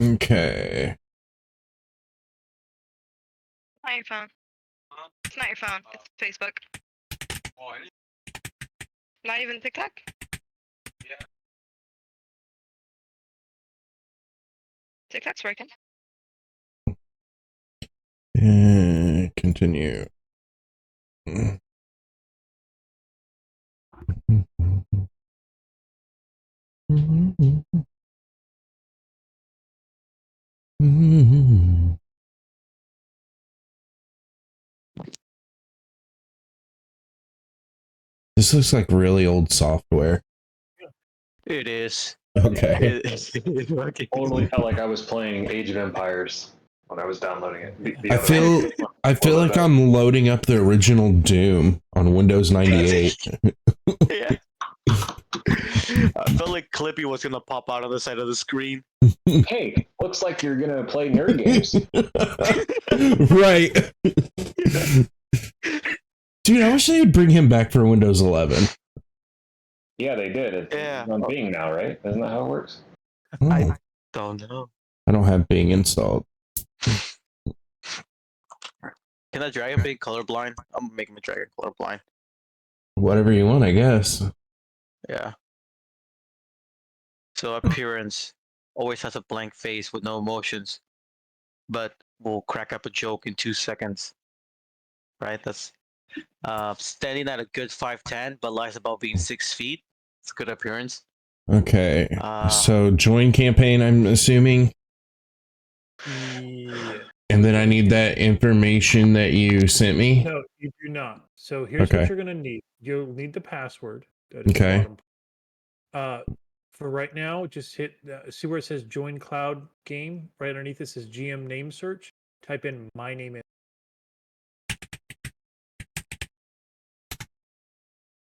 Okay. Not your phone. It's not your phone. It's Facebook. Oh, I didn't. Not even TikTok. Yeah. TikTok's working. Continue. This looks like really old software. It is. Okay. It's working. Totally felt like I was playing Age of Empires when I was downloading it. The I other feel one. I feel like I'm loading up the original Doom on Windows 98. Yeah. I felt like Clippy was gonna pop out on the side of the screen. Hey, looks like you're gonna play nerd games. Right. Dude, I wish they would bring him back for Windows 11. Yeah, they did. It's Yeah. on Bing now, right? Isn't that how it works? Oh, I don't know. I don't have Bing installed. Can a dragon be colorblind? I'm making a dragon colorblind. Whatever you want, I guess. Yeah. So appearance always has a blank face with no emotions, but will crack up a joke in 2 seconds. Right? That's standing at a good 5'10", but lies about being 6 feet. It's good appearance. Okay. Uh, So join campaign, I'm assuming. Yeah. And then I need that information that you sent me. No, you do not. So here's Okay. what you're gonna need. You'll need the password. That is the Okay. bottom. For right now, just hit see where it says join cloud game. Right underneath it says GM name search. Type in my name.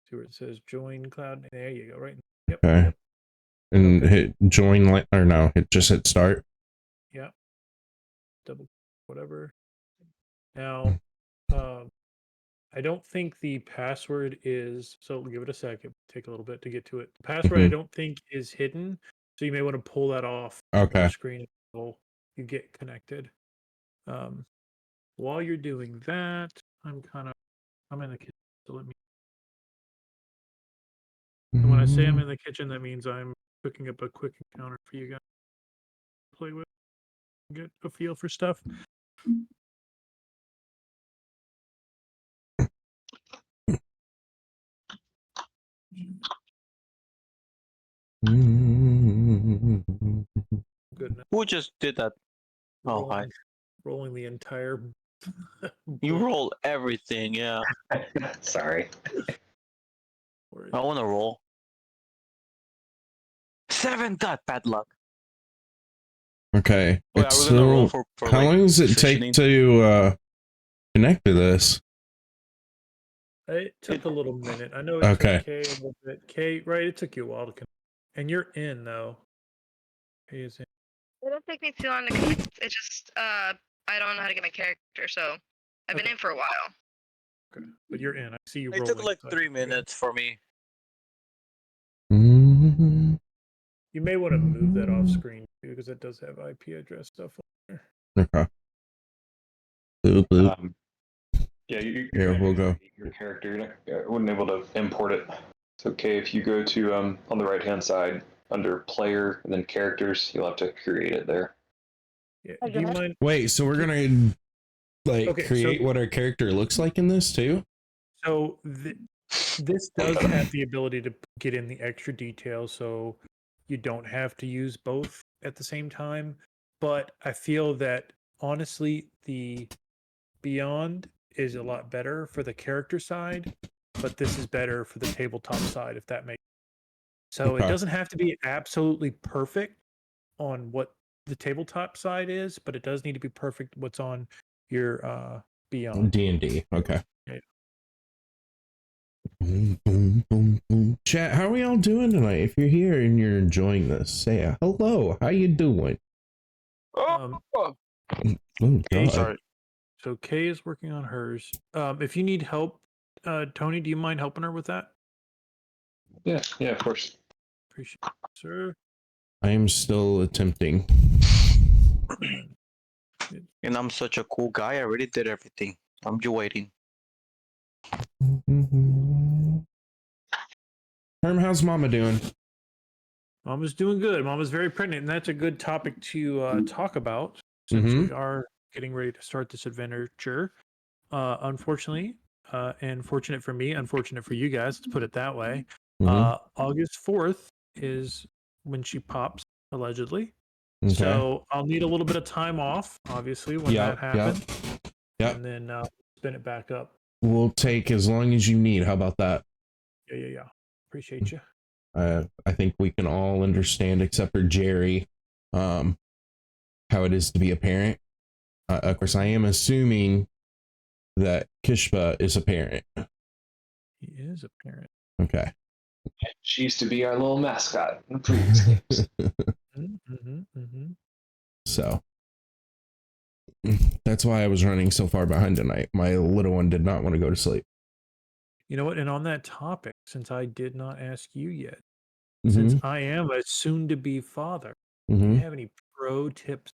See where it says join cloud. There you go. Right. Yep. Okay. Yep. And Okay. hit join or no, just hit start. Yeah. Double whatever. Now, I don't think the password is, so give it a second, take a little bit to get to it. The password I don't think is hidden, so you may want to pull that off of the Okay. screen until you get connected. While you're doing that, I'm in the kitchen, so let me, and when I say I'm in the kitchen, that means I'm cooking up a quick encounter for you guys to play with, get a feel for stuff. Goodness. who just did that? Oh, hi. Rolling the entire You book. roll everything, yeah. Sorry. I want to roll. 7 dot bad luck. Okay. Oh, yeah, we're gonna roll for how like, long does it take positioning. to connect to this? It took a little minute. I know it Okay. took Kay a little bit. Kay, right? It took you a while to connect. And you're in though. Kay is in. It don't take me too long to connect. It just I don't know how to get my character, so I've been Okay. in for a while. Okay. But you're in. I see you It rolling. took like so 3 you're good. minutes for me. You may want to move that off screen too, because it does have IP address stuff on there. Okay. Boop, boop. Yeah, Here, we'll go. Your character, you wouldn't able to import it. It's okay if you go to on the right hand side under player and then characters, you'll have to create it there. Yeah. Do you mind? Wait, so we're gonna like Okay, create so- what our character looks like in this too? So this does have the ability to get in the extra details, so you don't have to use both at the same time. But I feel that honestly, the Beyond is a lot better for the character side, but this is better for the tabletop side, if that makes sense. So it Okay. doesn't have to be absolutely perfect on what the tabletop side is, but it does need to be perfect what's on your Beyond. D&D. Okay. Yeah. Boom, boom, boom, boom. Chat, how are we all doing tonight? If you're here and you're enjoying this, say hello. How you doing? Um, Oh, Kay, God. Sorry. so Kay is working on hers. If you need help, Tony, do you mind helping her with that? Yeah, of course. Appreciate it, sir. I am still attempting. And I'm such a cool guy. I already did everything. I'm just waiting. Herm, how's Mama doing? Mama's doing good. Mama's very pregnant, and that's a good topic to talk about since we are getting ready to start this adventure. Unfortunately, and fortunate for me, unfortunate for you guys, let's put it that way. August 4th is when she pops, allegedly. Okay. So I'll need a little bit of time off, obviously, when that happens. Yep. And then spin it back up. We'll take as long as you need. How about that? Yeah. Appreciate you. I think we can all understand, except for Jerry, how it is to be a parent. Of course, I am assuming that Kishba is a parent. He is a parent. Okay. She used to be our little mascot in previous games. So that's why I was running so far behind tonight. My little one did not want to go to sleep. You know what? And on that topic, since I did not ask you yet, since I am a soon-to-be father, do you have any pro tips?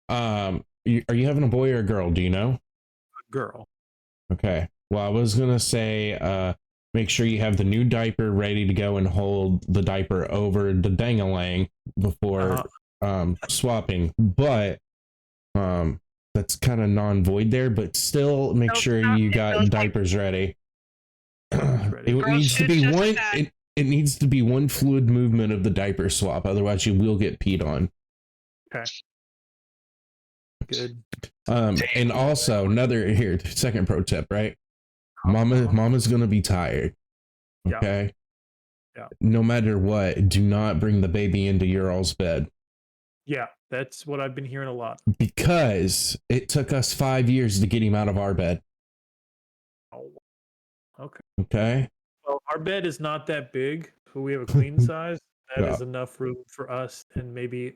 Are you having a boy or a girl? Do you know? A girl. Okay. Well, I was gonna say, make sure you have the new diaper ready to go and hold the diaper over the dangalang before swapping. But that's kind of non-void there. But still, make sure you got diapers ready. It needs to be one. It needs to be one fluid movement of the diaper swap. Otherwise, you will get peed on. Okay. Good. And also another second pro tip, right? Mama's gonna be tired. Okay. Yeah. No matter what, do not bring the baby into your all's bed. Yeah, that's what I've been hearing a lot. Because it took us 5 years to get him out of our bed. Oh. Okay. Okay. Well, our bed is not that big, so we have a queen size. That is enough room for us and maybe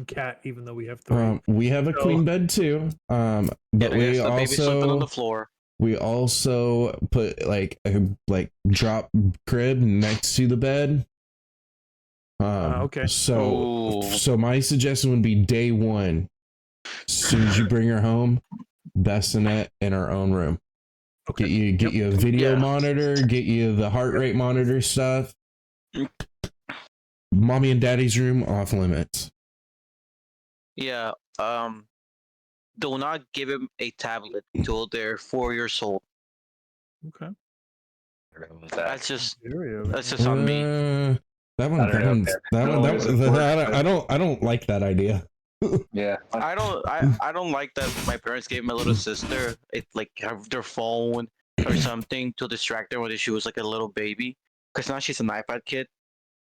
cat, even though we have 3. We have a queen bed too. But we the baby sleeping on the also floor. we also put like a drop crib next to the bed. Okay. So my suggestion would be day one. As soon as you bring her home, bassinet in our own room. Okay. Get you a video monitor, get you the heart rate monitor stuff. Mommy and daddy's room off limits. Yeah. Do not give him a tablet till they're 4 years old. Okay. That's just on me. I don't like that idea. Yeah. I don't like that my parents gave my little sister have their phone or something to distract her when she was like a little baby. Because now she's an iPad kid.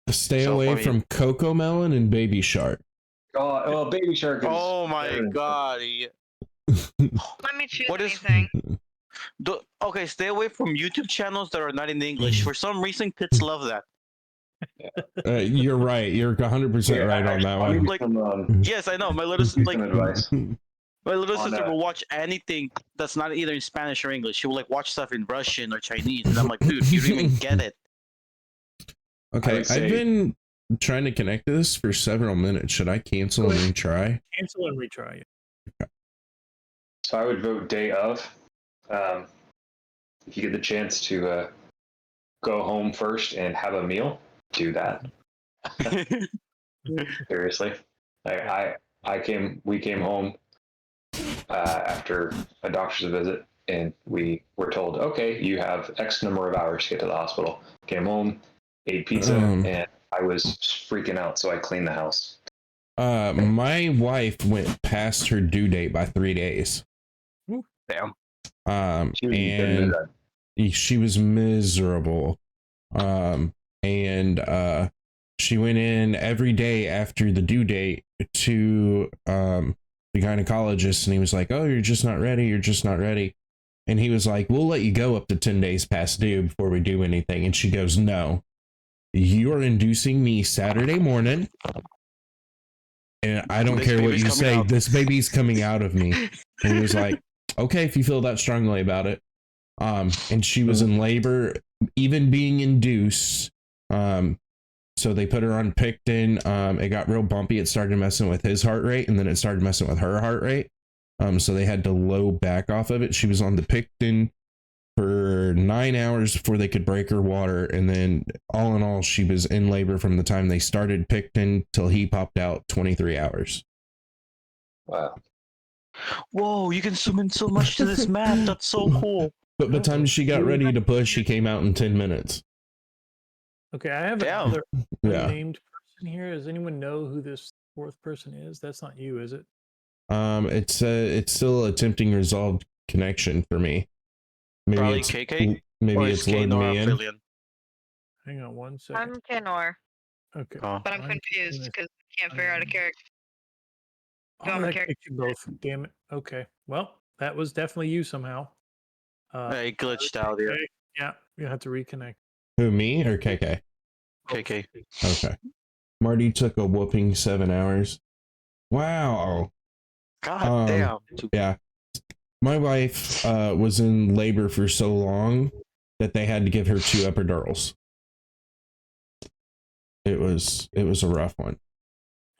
Stay away from Coco Melon and Baby Shark. Oh, well, Baby Shark is... Oh my god. Let me choose anything. Okay, stay away from YouTube channels that are not in English. For some reason, kids love that. You're right. You're 100% right on that one. Like, yes, I know. My little advice. My little sister will watch anything that's not either in Spanish or English. She will like watch stuff in Russian or Chinese, and I'm like, dude, you don't even get it. Okay, I've been trying to connect to this for several minutes. Should I cancel and retry? Cancel and retry. Okay. So I would vote day of. If you get the chance to go home first and have a meal, do that. Seriously, we came home after a doctor's visit, and we were told, okay, you have X number of hours to get to the hospital. Came home, ate pizza, and I was freaking out, so I cleaned the house. My wife went past her due date by 3 days. Damn. She was And she was miserable. And she went in every day after the due date to the gynecologist, and he was like, "Oh, you're just not ready. You're just not ready." And he was like, "We'll let you go up to 10 days past due before we do anything." And she goes, "No, you're inducing me Saturday morning, and I don't This care what baby's you coming say. out." This baby's coming out of me." And he was like, "Okay, if you feel that strongly about it." And she was in labor, even being induced. So they put her on Picton. It got real bumpy. It started messing with his heart rate, and then it started messing with her heart rate. So they had to low back off of it. She was on the Picton for 9 hours before they could break her water, and then all in all, she was in labor from the time they started Picton till he popped out, 23 hours. Wow. Whoa, you can zoom in so much to this map. That's so cool. But by the time she got ready to push, she came out in 10 minutes. Okay, I have Damn. another Yeah. unnamed person here. Does anyone know who this fourth person is? That's not you, is it? It's still attempting resolved connection for me. Maybe Probably it's KK? maybe Or it's is loading Nora me in. affiliate? Hang on one second. I'm Kenor, Okay. Oh. but I'm confused because I can't figure out a character. Oh, I'm a that character. kicked you both. Damn it. Okay. Well, that was definitely you somehow. It glitched out here. okay, yeah, you have to reconnect. Who, me or KK? KK. Okay. Marty took a whooping 7 hours. Wow. God damn. Yeah. My wife was in labor for so long that they had to give her 2 epidurals. It was a rough one.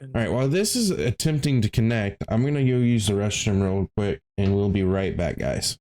All right, while this is attempting to connect, I'm going to go use the restroom real quick, and we'll be right back, guys.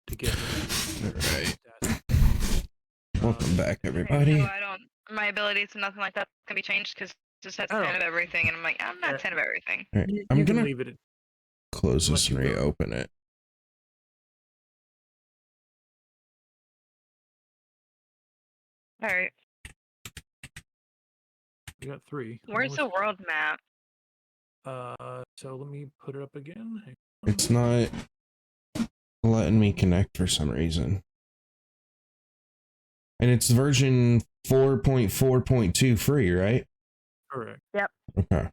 Together. All right. Welcome back, everybody. So I don't. My abilities and nothing like that can be changed because just has Oh. 10 of everything, and I'm like, I'm not Yeah. 10 of everything. All right, You I'm can going to leave it. close this and Let you go. reopen it. All right. We got 3. Where's the world map? So let me put it up again. Hang on. It's not letting me connect for some reason. And it's version 4.4.2 free, right? Correct. Okay.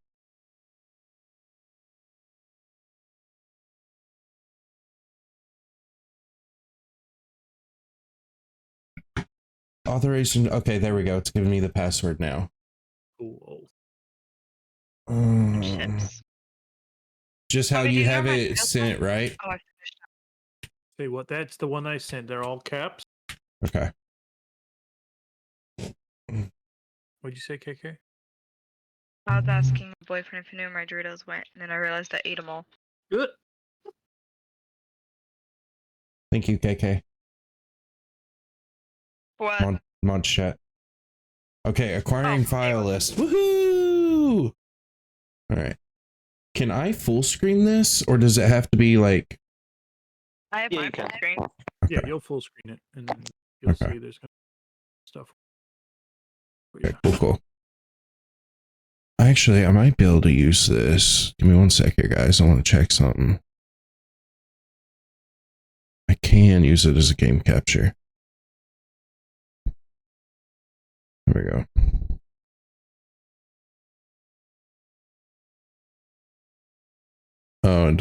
Authorization. Okay, there we go. It's giving me the password now. Cool. Uh, Ships. just how Oh, did you you know have my it skill sent, right? Oh, I finished. Say what? That's the one I sent. They're all caps. Okay. What'd you say, KK? I was asking my boyfriend if he knew where my Doritos went, and then I realized I ate them all. Good. Thank you, KK. What? Mod chat. Okay, acquiring Oh, file list. Woohoo! All right. Can I full screen this, or does it have to be like? I have Yeah, my you full can. screen. Yeah, Okay. you'll full screen it, and then you'll Okay. see there's stuff. Okay, cool. Actually, I might be able to use this. Give me 1 sec here, guys. I want to check something. I can use it as a game capture. There we go. Oh, it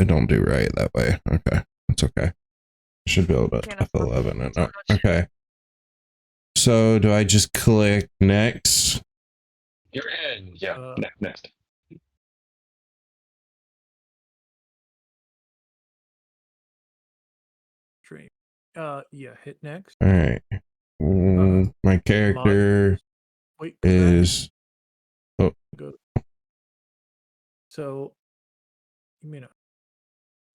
don't do right that way. Okay, that's okay. I should be able to Yeah, that's fine. F11 it So up. Okay. So do I just click next? You're in. Yeah. Next. Stream. Yeah, hit next. All right. My character Wait, go back. is. Oh, Go. So, you may not.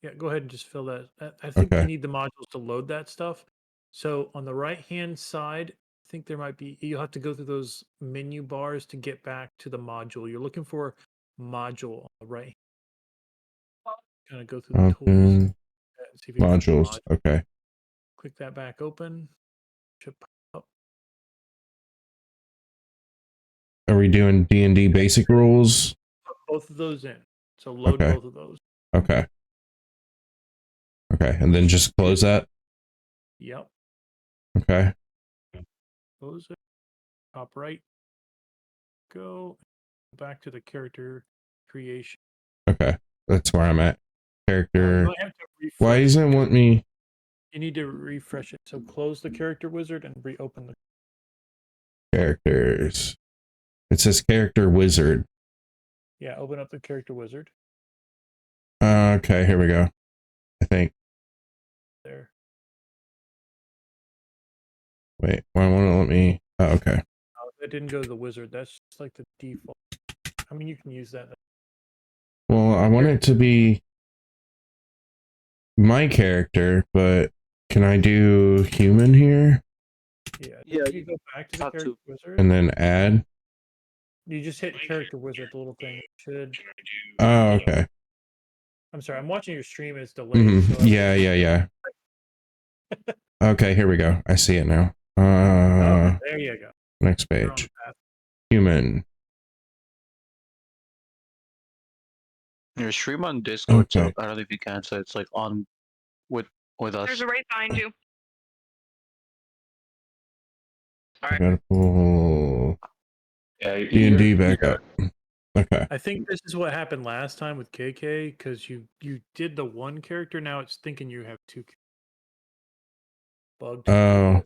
Yeah, go ahead and just fill that. I think Okay. you need the modules to load that stuff. So on the right-hand side, I think there might be, you'll have to go through those menu bars to get back to the module. You're looking for module on the right. Kind of go through the tools open and see if you can find the modules. module. Okay. Click that back open. Should pop up. Are we doing D&D basic rules? Put both of those in. So load Okay. both of those. Okay. Okay, and then just close that. Yep. Okay. Close it. Top right. Go back to the character creation. Okay. That's where I'm at. You Character. might have to Why refresh doesn't it want me? You need to refresh it. So close the character wizard and reopen the. Characters. It says character wizard. Yeah, open up the character wizard Okay, here we go. I think. there. Wait, why won't it let me? Oh, okay. Oh, that didn't go to the wizard. That's just like the default. I mean, you can use that. Well, I want it to be my character, but can I do human here Yeah. Yeah, You go back to the have to. character wizard. and then add? You just hit character wizard, the little thing. It should. Oh, okay. I'm sorry. I'm watching your stream. It's delayed. So Yeah. Okay, here we go. I see it now. Oh, there you go. Next You're on page. the path. Human. Your stream on Discord, Okay. so I don't know if you can, so it's like on with us. There's a right behind you. I Sorry. gotta pull Yeah. D&D back up. Okay. I think this is what happened last time with KK because you did the one character. Now it's thinking you have two. Bugged. Oh,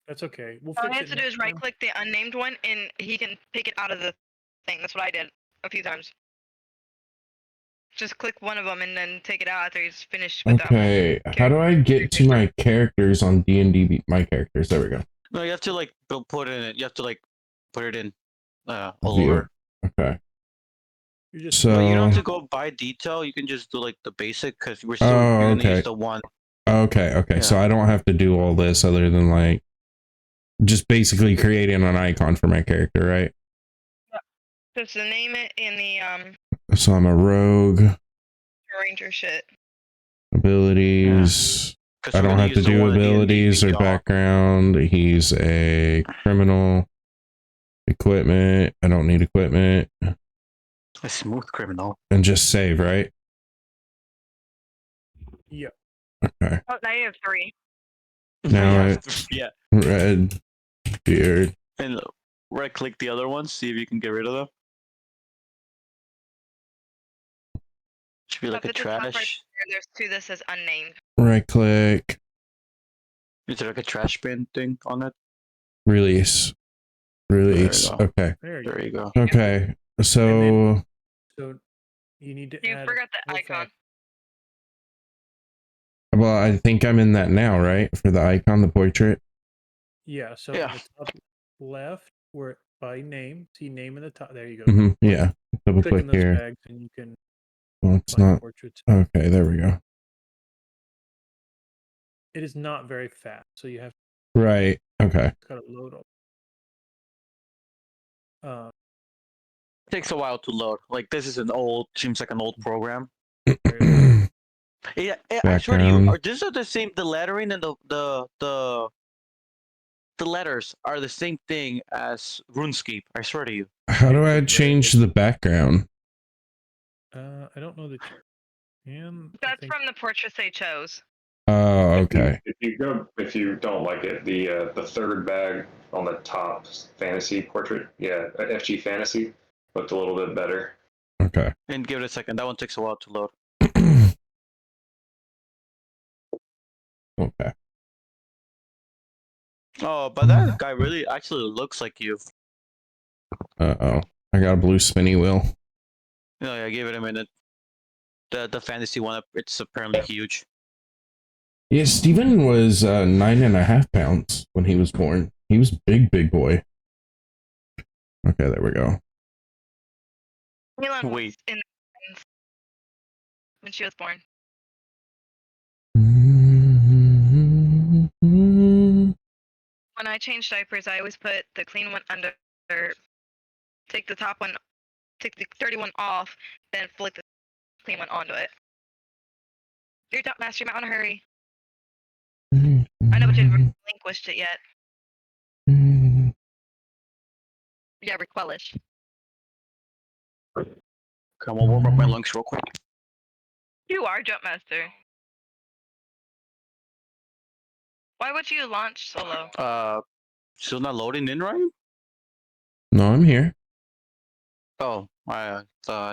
That's okay. We'll All fix he it has to do next is right time. click the unnamed one and he can pick it out of the thing. That's what I did a few times. Just click one of them and then take it out after he's finished with that one. okay. How do I get to my characters on D&D? My characters. There we go. No, you have to like put it in. You have to like put it in all View. over. Okay. You're just So. But you don't have to go by detail. You can just do like the basic because we're still Oh, you're gonna okay. use the one. Okay. So Yeah. I don't have to do all this other than like just basically creating an icon for my character, right? Just to name it in the So I'm a rogue. ranger shit. Abilities. Because I we're don't gonna have to use the do one in D&D abilities or Beyond. background. He's a criminal. Equipment. I don't need equipment. A smooth criminal. And just save, right? Yeah. Okay. Oh, now you have 3. Now yeah. Red beard. And right click the other ones. See if you can get rid of them. Should be like Up a at the top right trash. there, there's 2 that says unnamed. Right click. Is there like a trash bin thing on it? Release. Release. There you Okay. There you go. There you go. Okay. So So you need to You add forgot the full icon. fact. Well, I think I'm in that now, right? For the icon, the portrait. Yeah. So Yeah. in the top left, where by name, see name in the top. There you go. Hmm. Yeah. Double Click click in those here. bags, and you can Well, it's find not. portraits. Okay, there we go. It is not very fast, so you have Right. Okay. to load all. Takes a while to load. Like this is seems like an old program. Yeah, I swear to you, Background. these are the same. The lettering and the letters are the same thing as RuneScape. I swear to you. How do I change the background? I don't know that you can. I That's think from the portraits they chose. Oh, okay. If you don't like it, the third bag on the top, fantasy portrait, yeah, FG fantasy looked a little bit better. Okay. And give it a second. That one takes a while to load. Okay. Oh, but that guy really actually looks like you. Uh-oh. I got a blue spinny wheel. No, yeah, give it a minute. The fantasy one, it's apparently huge. Yeah, Steven was 9.5 pounds when he was born. He was big boy. Okay, there we go. Milan Wait. was in when she was born. When I change diapers, I always put the clean one under, take the top one, take the dirty one off, then flick the clean one onto it. You're top master, you might want to hurry. I know, but you haven't relinquished it yet. Yeah, requelish. Come on, warm up my lungs real quick. You are jump master. Why would you launch solo? Still not loading in, right? No, I'm here. Oh, I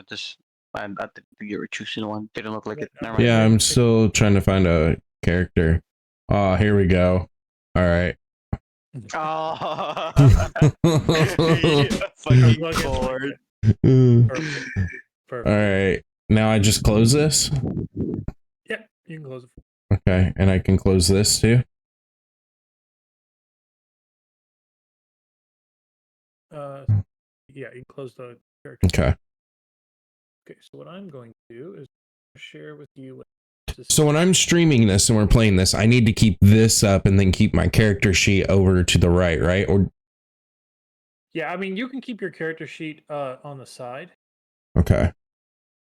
just I think you were choosing one. Didn't look like it. Never mind. Yeah, I'm still trying to find a character. Oh, here we go. All right. Oh, Yeah, fucking Plug in cord. Perfect. Perfect. All right. Now I just close this. Yeah, you can close it. Okay, and I can close this too. Yeah, you can close the character. Okay. Okay, so what I'm going to do is share with you. So when I'm streaming this and we're playing this, I need to keep this up and then keep my character sheet over to the right? Or yeah, I mean, you can keep your character sheet on the side. okay.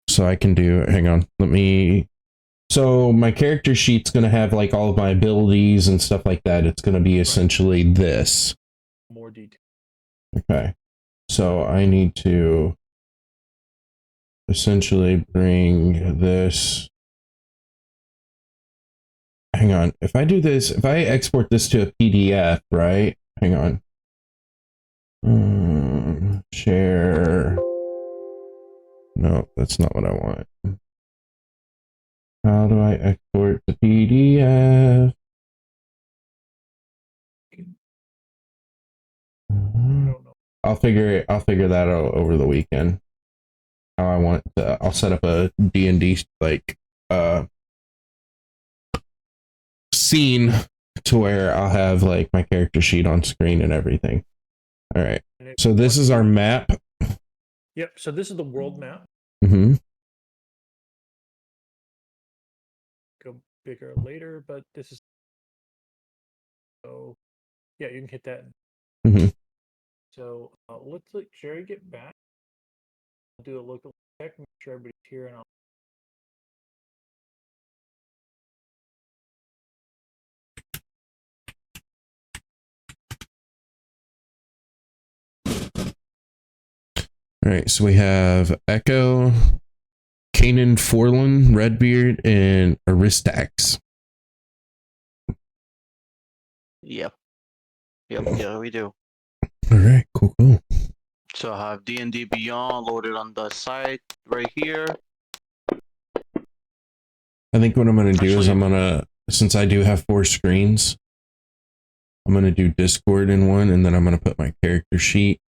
So I can do, hang on, let me, so my character sheet's going to have like all of my abilities and stuff like that. It's going to be essentially this. More detail. Okay. So I need to essentially bring this. Hang on. If I do this, if I export this to a PDF, right? Hang on. Share. No, that's not what I want. How do I export the PDF? I don't know. I'll figure that out over the weekend. How I want to, I'll set up a D&D like scene to where I'll have like my character sheet on screen and everything. All right. So this is our map. Yep. So this is the world map. Mm-hmm. Go bigger later, but this is so. Yeah, you can hit that. Mm-hmm. So let's let Sherry get back. I'll do a local check, make sure everybody's here, and I'll. All right. So we have Echo, Kanan Forlin, Redbeard, and Aristax. Yep. Yeah, we do. All right. Cool. So I have D&D Beyond loaded on the site right here. I think what I'm going to do is Actually- I'm going to, since I do have 4 screens, I'm going to do Discord in one, and then I'm going to put my character sheet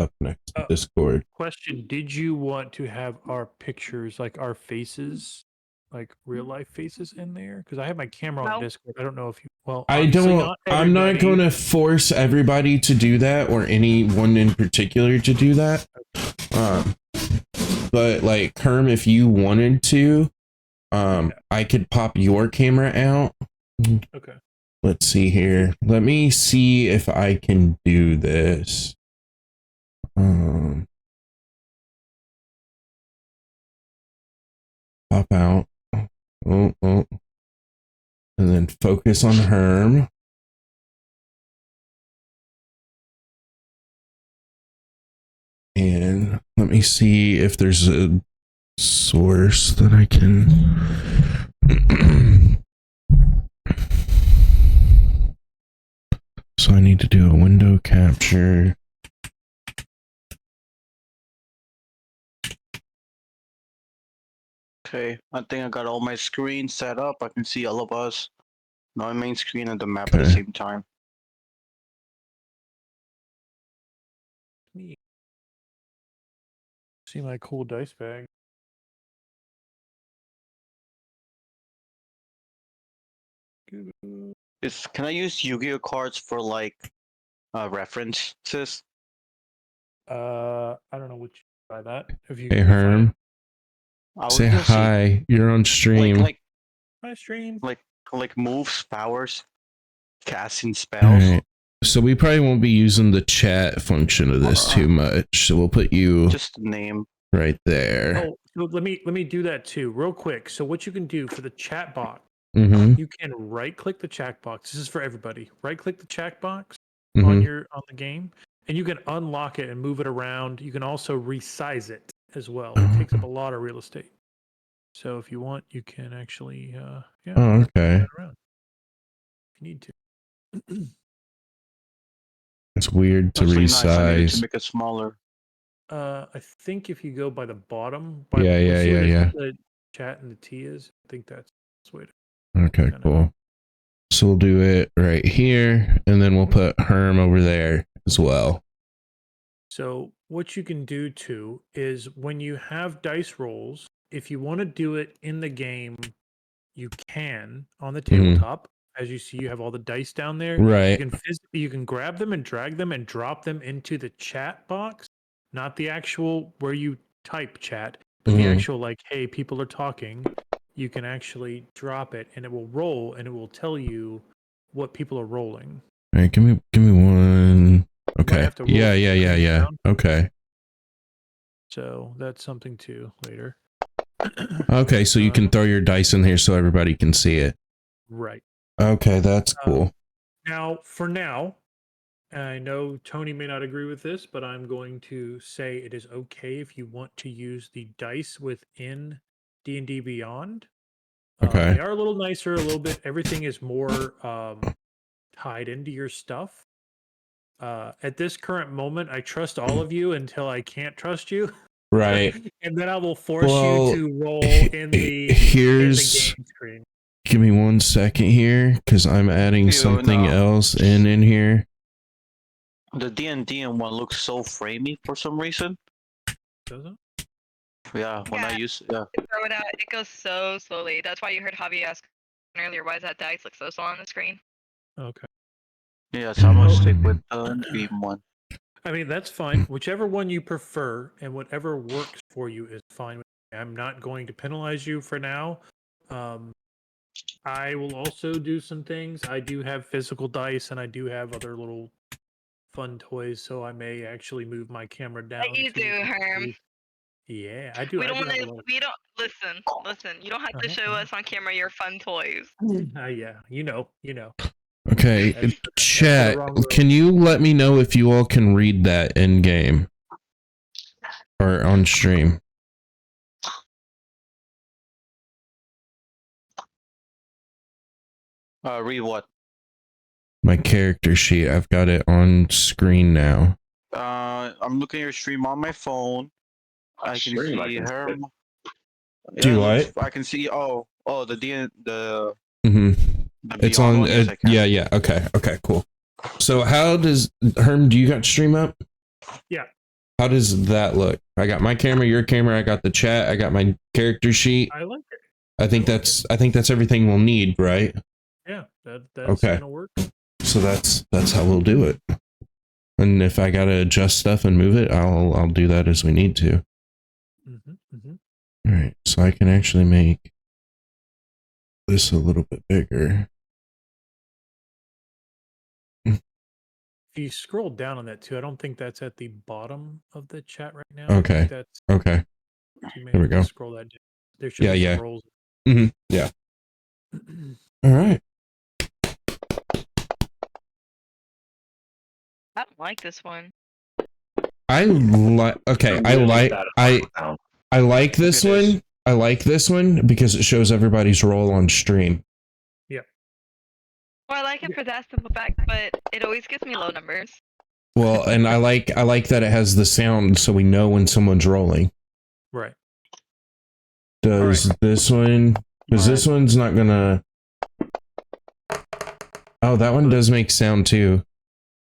up next to Discord. Question: did you want to have our pictures, like our faces, like real life faces in there? Because I have my camera on No. Discord. I don't know if you. Well, I obviously don't. not I'm not everybody. going to force everybody to do that or anyone in particular to do that. But like Herm, if you wanted to, I could pop your camera out. Okay. Let's see here. Let me see if I can do this. Pop out. Oh. And then focus on Herm. And let me see if there's a source that I can. So I need to do a window capture. Okay, I think I got all my screens set up. I can see all of us. My main screen and the map at Okay. the same time. Neat. See my cool dice bag. Can I use Yu-Gi-Oh cards for like references? I don't know what you by that. If you Hey can define it. Herm, I was say gonna say hi. You're on stream. My stream. like moves, powers, casting All spells. right. So we probably won't be using the chat function of this too much. So we'll put you Just the name. right there. Oh, so let me do that too, real quick. So what you can do for the chat box, Mm-hmm. you can right click the chat box. This is for everybody. Right click the chat box Mm-hmm. on the game, and you can unlock it and move it around. You can also resize it as well. It takes up a lot of real estate. So if you want, you can actually Oh, move okay. that around if you need to. It's weird to Actually, nice. I needed to resize. make it smaller. I think if you go by the bottom, Yeah. see where the chat and the T is. I think that's the way to. Okay, cool. So we'll do it right here, and then we'll put Herm over there as well. So what you can do too is when you have dice rolls, if you want to do it in the game, you can on the tabletop. As you see, you have all the dice down there. Right. You can grab them and drag them and drop them into the chat box, not the actual where you type chat, but the actual like, hey, people are talking. You can actually drop it and it will roll and it will tell you what people are rolling. All right, give me one. Okay. have to roll Yeah. down. Okay. So that's something too later. Okay, so you can throw your dice in here so everybody can see it. Right. Okay, that's cool. Now, for now, I know Tony may not agree with this, but I'm going to say it is okay if you want to use the dice within D&D Beyond. Okay. They are a little nicer, a little bit. Everything is more tied into your stuff. At this current moment, I trust all of you until I can't trust you. Right. And then I will force you to roll in the game screen. Give me 1 second here, because I'm adding something else in here. The D&D one looks so framey for some reason. Does it? Yeah, when I use Throw it out. It goes so slowly. That's why you heard Javi ask earlier, why does that dice look so slow on the screen? Okay. Yeah, so I'm gonna stick with the dream one. I mean, that's fine. Whichever one you prefer and whatever works for you is fine with me. I'm not going to penalize you for now. I will also do some things. I do have physical dice and I do have other little fun toys, so I may actually move my camera down. You do, Herm. Yeah, I do. We don't want to. We don't listen. You don't have to show us on camera your fun toys. Yeah, you know. Okay, chat, can you let me know if you all can read that in game or on stream? Read what? My character sheet. I've got it on screen now. I'm looking at your stream on my phone. I can see Herm. Do what? I can see. Oh, the. It's on. Yeah. Okay. Cool. So how does Herm? Do you got stream up? Yeah. How does that look? I got my camera, your camera. I got the chat. I got my character sheet. I like it. I think that's everything we'll need, right? Yeah, that's Okay. gonna work. So that's how we'll do it. And if I gotta adjust stuff and move it, I'll do that as we need to. All right, so I can actually make this a little bit bigger. If you scroll down on that too, I don't think that's at the bottom of the chat right now. Okay. I think that's, Okay. you may There we have to go. scroll that down. There should Yeah, be yeah. some roles. Yeah. All right. I don't like this one. I like. Okay. I Really like. satisfying sound. I like this It is. one. I like this one because it shows everybody's role on stream. Well, I like it for that simple fact, but it always gives me low numbers. Well, and I like that it has the sound so we know when someone's rolling. Right. Does this one? Because this one's not gonna. Oh, that one does make sound too,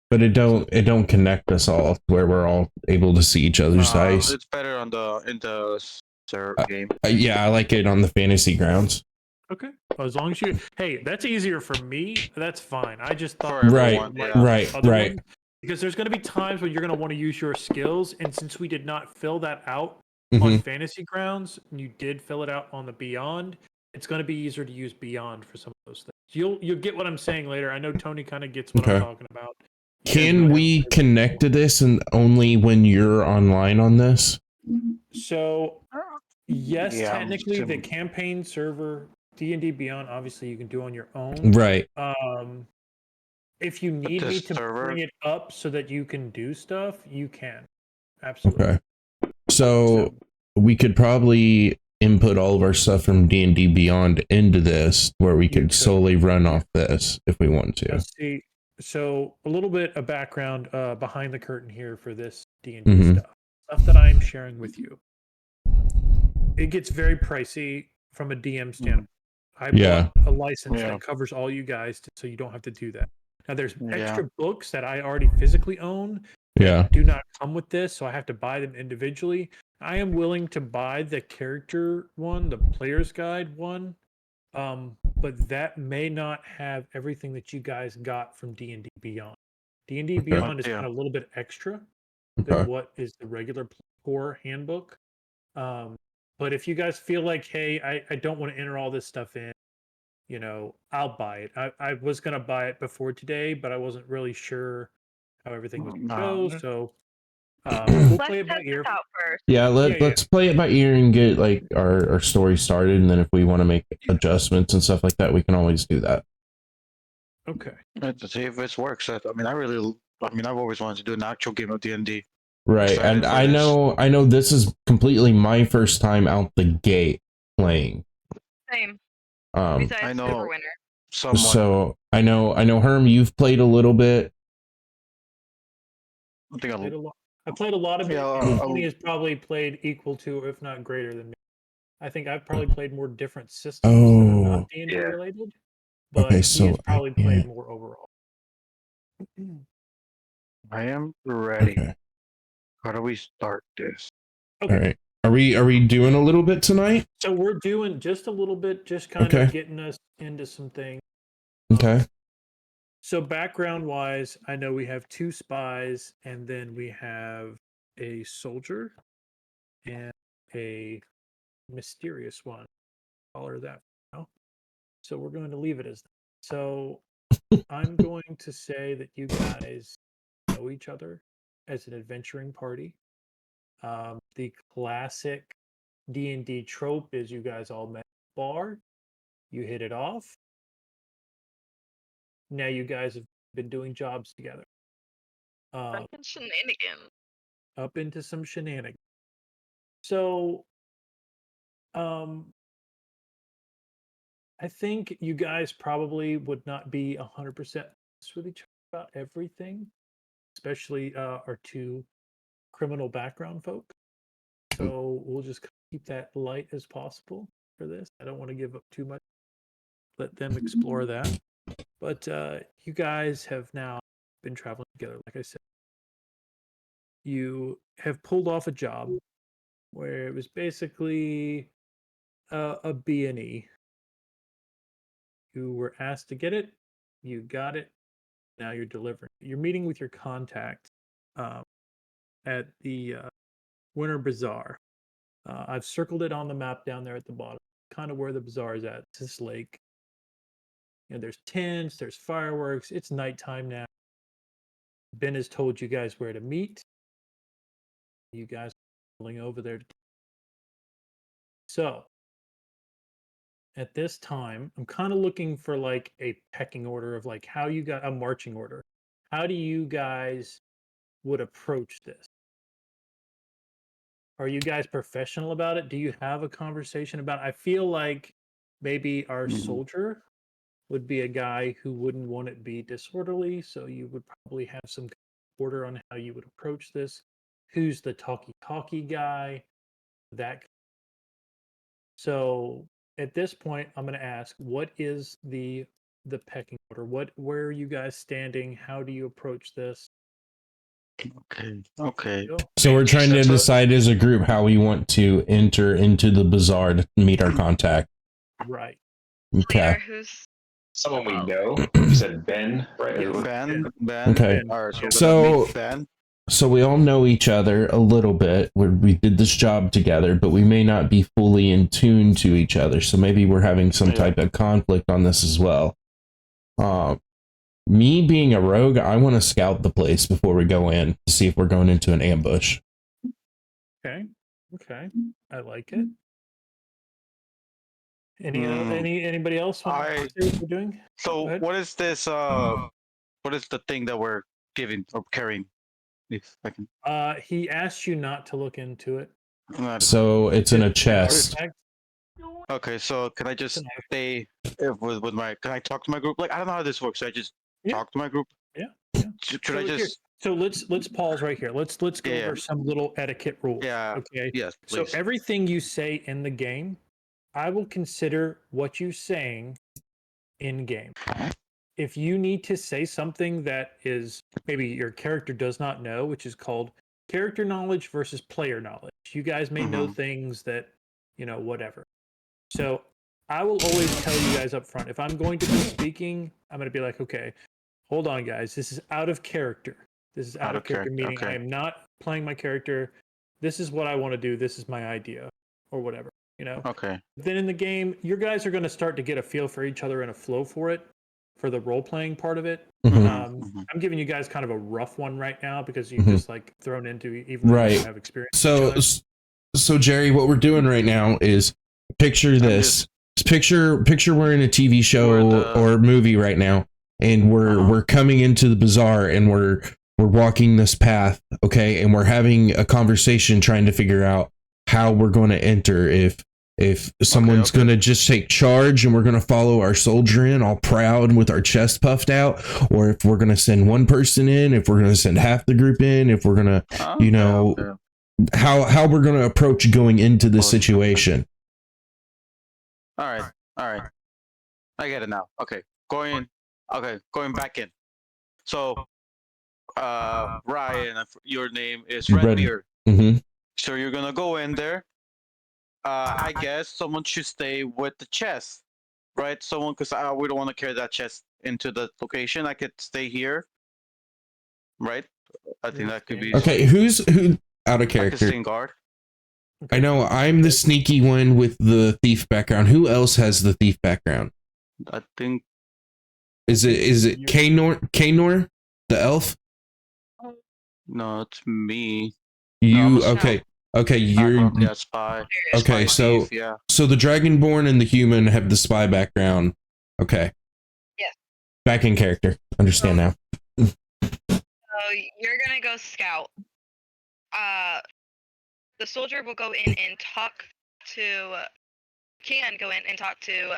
but it don't connect us all to where we're all able to see each other's dice. It's better on in the game. Yeah, I like it on the fantasy grounds. Okay. Well, as long as you, hey, that's easier for me. That's fine. I just thought For Right, everyone, like yeah. right, other right. ones, because there's going to be times when you're going to want to use your skills, and since we did not fill that out Mhm. on Fantasy Grounds, and you did fill it out on the Beyond, it's going to be easier to use Beyond for some of those things. You'll get what I'm saying later. I know Tony kind of gets what I'm Okay. talking about. You guys Can might we have- connect to this and only when you're online on this? So yes, Yeah, technically the sim- campaign server D&D Beyond, obviously you can do on your own. Right. If you need the me to server- bring it up so that you can do stuff, you can. Absolutely. Okay. So we could probably input all of our stuff from D&D Beyond into this, where we could could. solely run off this if we want to. Let's see. So a little bit of background behind the curtain here for this D&D Mhm. stuff that I'm sharing with you. It gets very pricey from a DM standpoint. I Yeah. bought a license Yeah. that covers all you guys, so you don't have to do that. Now, there's Yeah. extra books that I already physically own that Yeah. do not come with this, so I have to buy them individually. I am willing to buy the character one, the player's guide one, but that may not have everything that you guys got from D&D Beyond. D&D Okay. Beyond is Yeah. kind of a little bit extra Okay. than what is the regular core handbook. But if you guys feel like, hey, I don't want to enter all this stuff in, I'll buy it. I was gonna buy it before today, but I wasn't really sure how everything was gonna go. So we'll play Let's it by test ear. this out first. Yeah, Yeah. let's play it by ear and get like our story started, and then if we want to make adjustments and stuff like that, we can always do that. Okay. To see if this works. I've always wanted to do an actual game of D&D. Right. Excited And for I this. know this is completely my first time out the gate playing. Same. Um Besides I know. Superwinter. Somewhat. so I know Herm, you've played a little bit. I think I played a lot of it. Yeah, And Tony has probably played equal to, if not greater than me. I think I've probably played more different systems that are Oh. not D&D Yeah. related. But Okay, he so has probably yeah. played more overall. I am ready. Okay. How do we start this? Okay. All right. Are we doing a little bit tonight? So we're doing just a little bit, just kind Okay. of getting us into some things. Okay. So background wise, I know we have 2 spies, and then we have a soldier and a mysterious one. Call her that for now. So we're going to leave it as that. So I'm going to say that you guys know each other as an adventuring party. The classic D&D trope is you guys all met at a bar, you hit it off. Now you guys have been doing jobs together. Fucking shenanigans. Up into some shenanigans. So, I think you guys probably would not be 100% honest with each other about everything, especially our 2 criminal background folk. So we'll just keep that light as possible for this. I don't want to give up too much. Let them explore that. But you guys have now been traveling together, like I said. You have pulled off a job where it was basically a B&E. You were asked to get it. You got it. Now you're delivering. You're meeting with your contact at the Winter Bazaar. I've circled it on the map down there at the bottom, kind of where the bazaar is at. It's this lake. There's tents, there's fireworks. It's nighttime now. Ben has told you guys where to meet. You guys are pulling over there. So, at this time, I'm kind of looking for like a pecking order of like how you got a marching order. How do you guys would approach this? Are you guys professional about it? Do you have a conversation about it? I feel like maybe our soldier would be a guy who wouldn't want it be disorderly, so you would probably have some order on how you would approach this. Who's the talkie guy? That. So at this point, I'm going to ask, what is the pecking order? Where are you guys standing? How do you approach this? Okay. Go. So we're trying to So- decide as a group how we want to enter into the bazaar to meet our contact. Right. Okay. Leader, who's Someone we know. You said Ben, right? Yes. Ben. Okay. All right. So we're So- gonna meet Ben. So we all know each other a little bit. We did this job together, but we may not be fully in tune to each other. So maybe we're having some Yeah. type of conflict on this as well. Me being a rogue, I want to scout the place before we go in to see if we're going into an ambush. Okay. I like it. Anybody else want to say what we're doing? Go So ahead. what is this? What is the thing that we're giving or carrying? If I can. He asked you not to look into it. So it's in a chest. Okay, so can I just It's an stay with my? Can I talk to my group? Like I don't know how this works. So I just Yeah. talk to my group. Yeah. Should I So here- just? So let's pause right here. Let's go Yeah. over some little etiquette rules. Yeah. Okay. Yes, So please. everything you say in the game, I will consider what you saying in game. If you need to say something that is maybe your character does not know, which is called character knowledge versus player knowledge. You guys may know Mhm. things that, whatever. So I will always tell you guys up front, if I'm going to be speaking, I'm going to be like, okay, hold on, guys. This is out of character. This is out of character, meaning okay. I am not playing my character. This is what I want to do. This is my idea or whatever, Okay. Then in the game, your guys are going to start to get a feel for each other and a flow for it, for the role playing part of it. Mhm. I'm giving you guys kind of a rough one right now because you've Mhm. just like thrown into even though you Right. don't have experience. with each So, other. so Jerry, what we're doing right now is picture this. Picture we're in a TV show Or the- or movie right now, and we're coming into the bazaar and we're walking this path, okay, and we're having a conversation trying to figure out how we're going to enter. If someone's okay. going to just take charge and we're going to follow our soldier in all proud with our chest puffed out, or if we're going to send one person in, if we're going to send half the group in, if we're going to Okay. how we're going to approach going into this Oh, situation. All right. I get it now. Okay. Going back in. So, Ryan, your name is Red- Redbeard. Mm-hmm. So you're gonna go in there. I guess someone should stay with the chest, right? Someone, because we don't want to carry that chest into the location. I could stay here, right? I think that could be. Okay, who out of I could character? stay in guard. I know I'm the sneaky one with the thief background. Who else has the thief background? I think. Is it Kanor, the elf? No, it's me. You I'm a- okay? You're Yeah, spy. okay. Spy, So thief, yeah. so the dragonborn and the human have the spy background. Okay. Yes. Back in character. Understand now. So you're gonna go scout. The soldier will go in and talk to. Can go in and talk to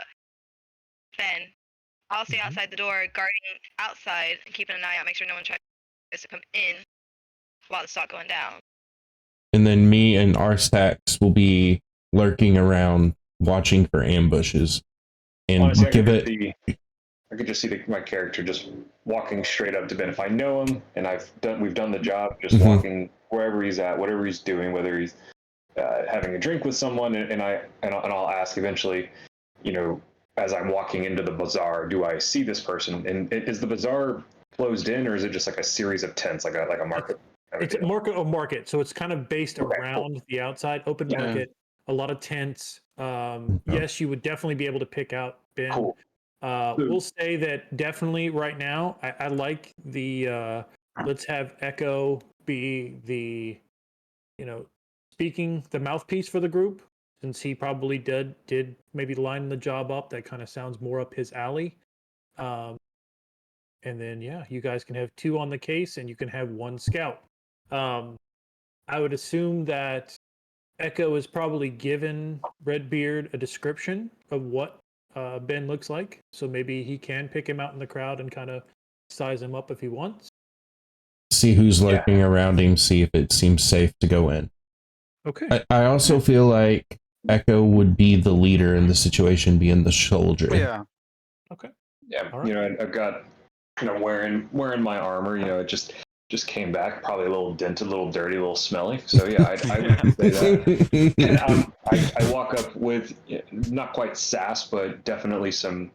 Ben. I'll stay outside the door, guarding outside and keeping an eye out, make sure no one tries to come in while it's not going down. And then me and Arstax will be lurking around, watching for ambushes, and Honestly, give it. I could just see my character just walking straight up to Ben. If I know him and we've done the job, just Mhm. walking wherever he's at, whatever he's doing, whether he's having a drink with someone, and I'll ask eventually, you know, as I'm walking into the bazaar, do I see this person? And is the bazaar closed in, or is it just like a series of tents, like a market? It's a market, so it's kind of based around the outside, open Yeah. market, a lot of tents. Yes, you would definitely be able to pick out Ben. Cool. We'll say that definitely right now. I like the let's have Echo be the, you know, speaking the mouthpiece for the group, since he probably did maybe line the job up. That kind of sounds more up his alley. And then yeah, you guys can have 2 on the case, and you can have 1 scout. I would assume that Echo is probably given Redbeard a description of what Ben looks like, so maybe he can pick him out in the crowd and kind of size him up if he wants. See who's lurking around him, see if it seems safe to go in. Okay. I also feel like Echo would be the leader in the situation, being the soldier. Yeah. Okay. Yeah, All right. you know, I've got, you know, wearing my armor. You know, it just came back, probably a little dented, a little dirty, a little smelly. So yeah, I would say that. And I walk up with not quite sass, but definitely some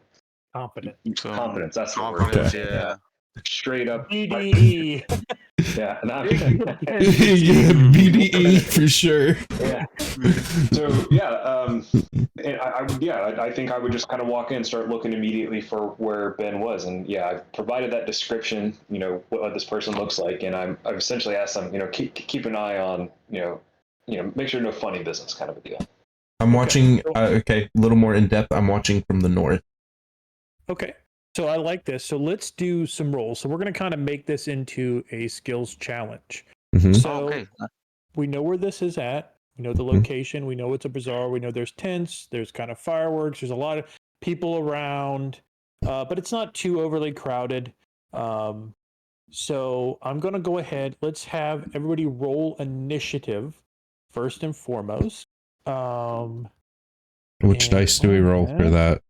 Confident. confidence. That's the word. Confidence, yeah. Straight up. BDE. Yeah, and I'm, Yeah, BDE for sure. yeah. So yeah, and I think I would just kind of walk in, start looking immediately for where Ben was, and yeah, I've provided that description, you know, what this person looks like, and I've essentially asked them, you know, keep an eye on, you know, make sure no funny business, kind of a deal. I'm watching. Okay, a little more in depth. I'm watching from the north. Okay. So I like this. So let's do some rolls. So we're going to kind of make this into a skills challenge. Mhm. So Okay. we know where this is at. We know the location. We know it's a bazaar. We know there's tents. There's kind of fireworks. There's a lot of people around, but it's not too overly crowded. So I'm going to go ahead. Let's have everybody roll initiative first and foremost. Which And dice do we roll for that?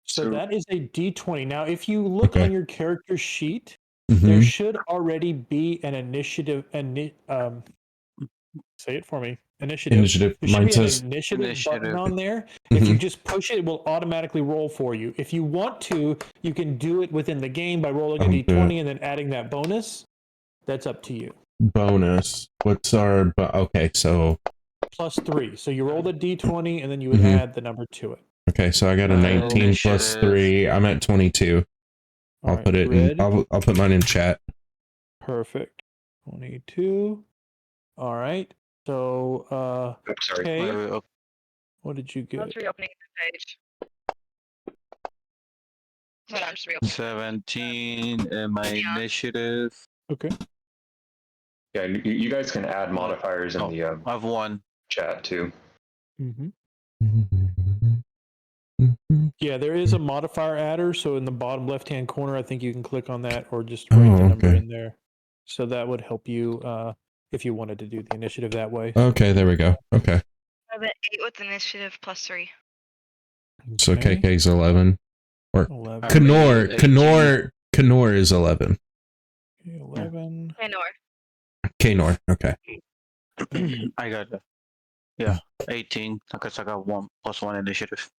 So that is a D20. Now, if you look on your character sheet, Mm-hmm. there should already be an initiative. Say it for me. Initiative. Initiative. There should Mine be says an initiative button on there. Mhm. If you just push it, it will automatically roll for you. If you want to, you can do it within the game by rolling a D20 and then adding that bonus. That's up to you. bonus. What's our? Okay, so +3. So you roll the D20 and then you would add the number to it. okay, so I got a 19 plus 3. I'm at 22. I'll put it in. I'll put mine in chat. Perfect. 22. All right. So, Sorry. Kay, what did you I'm get? just reopening the page. Hold on, I'm just reopening. 17 in my Yeah. initiative. Okay. Yeah, you guys can add modifiers in the I have 1. chat too. Mm-hmm. Yeah, there is a modifier adder. So in the bottom left-hand corner, I think you can click on that or just write the number in there. So that would help you if you wanted to do the initiative that way. Okay, there we go. Okay. I have an 8 with initiative +3. So KK's 11. Or 11. Kenor is 11. 11. I know. Knor. Okay. I got 18. Because I got 1 + 1 initiative.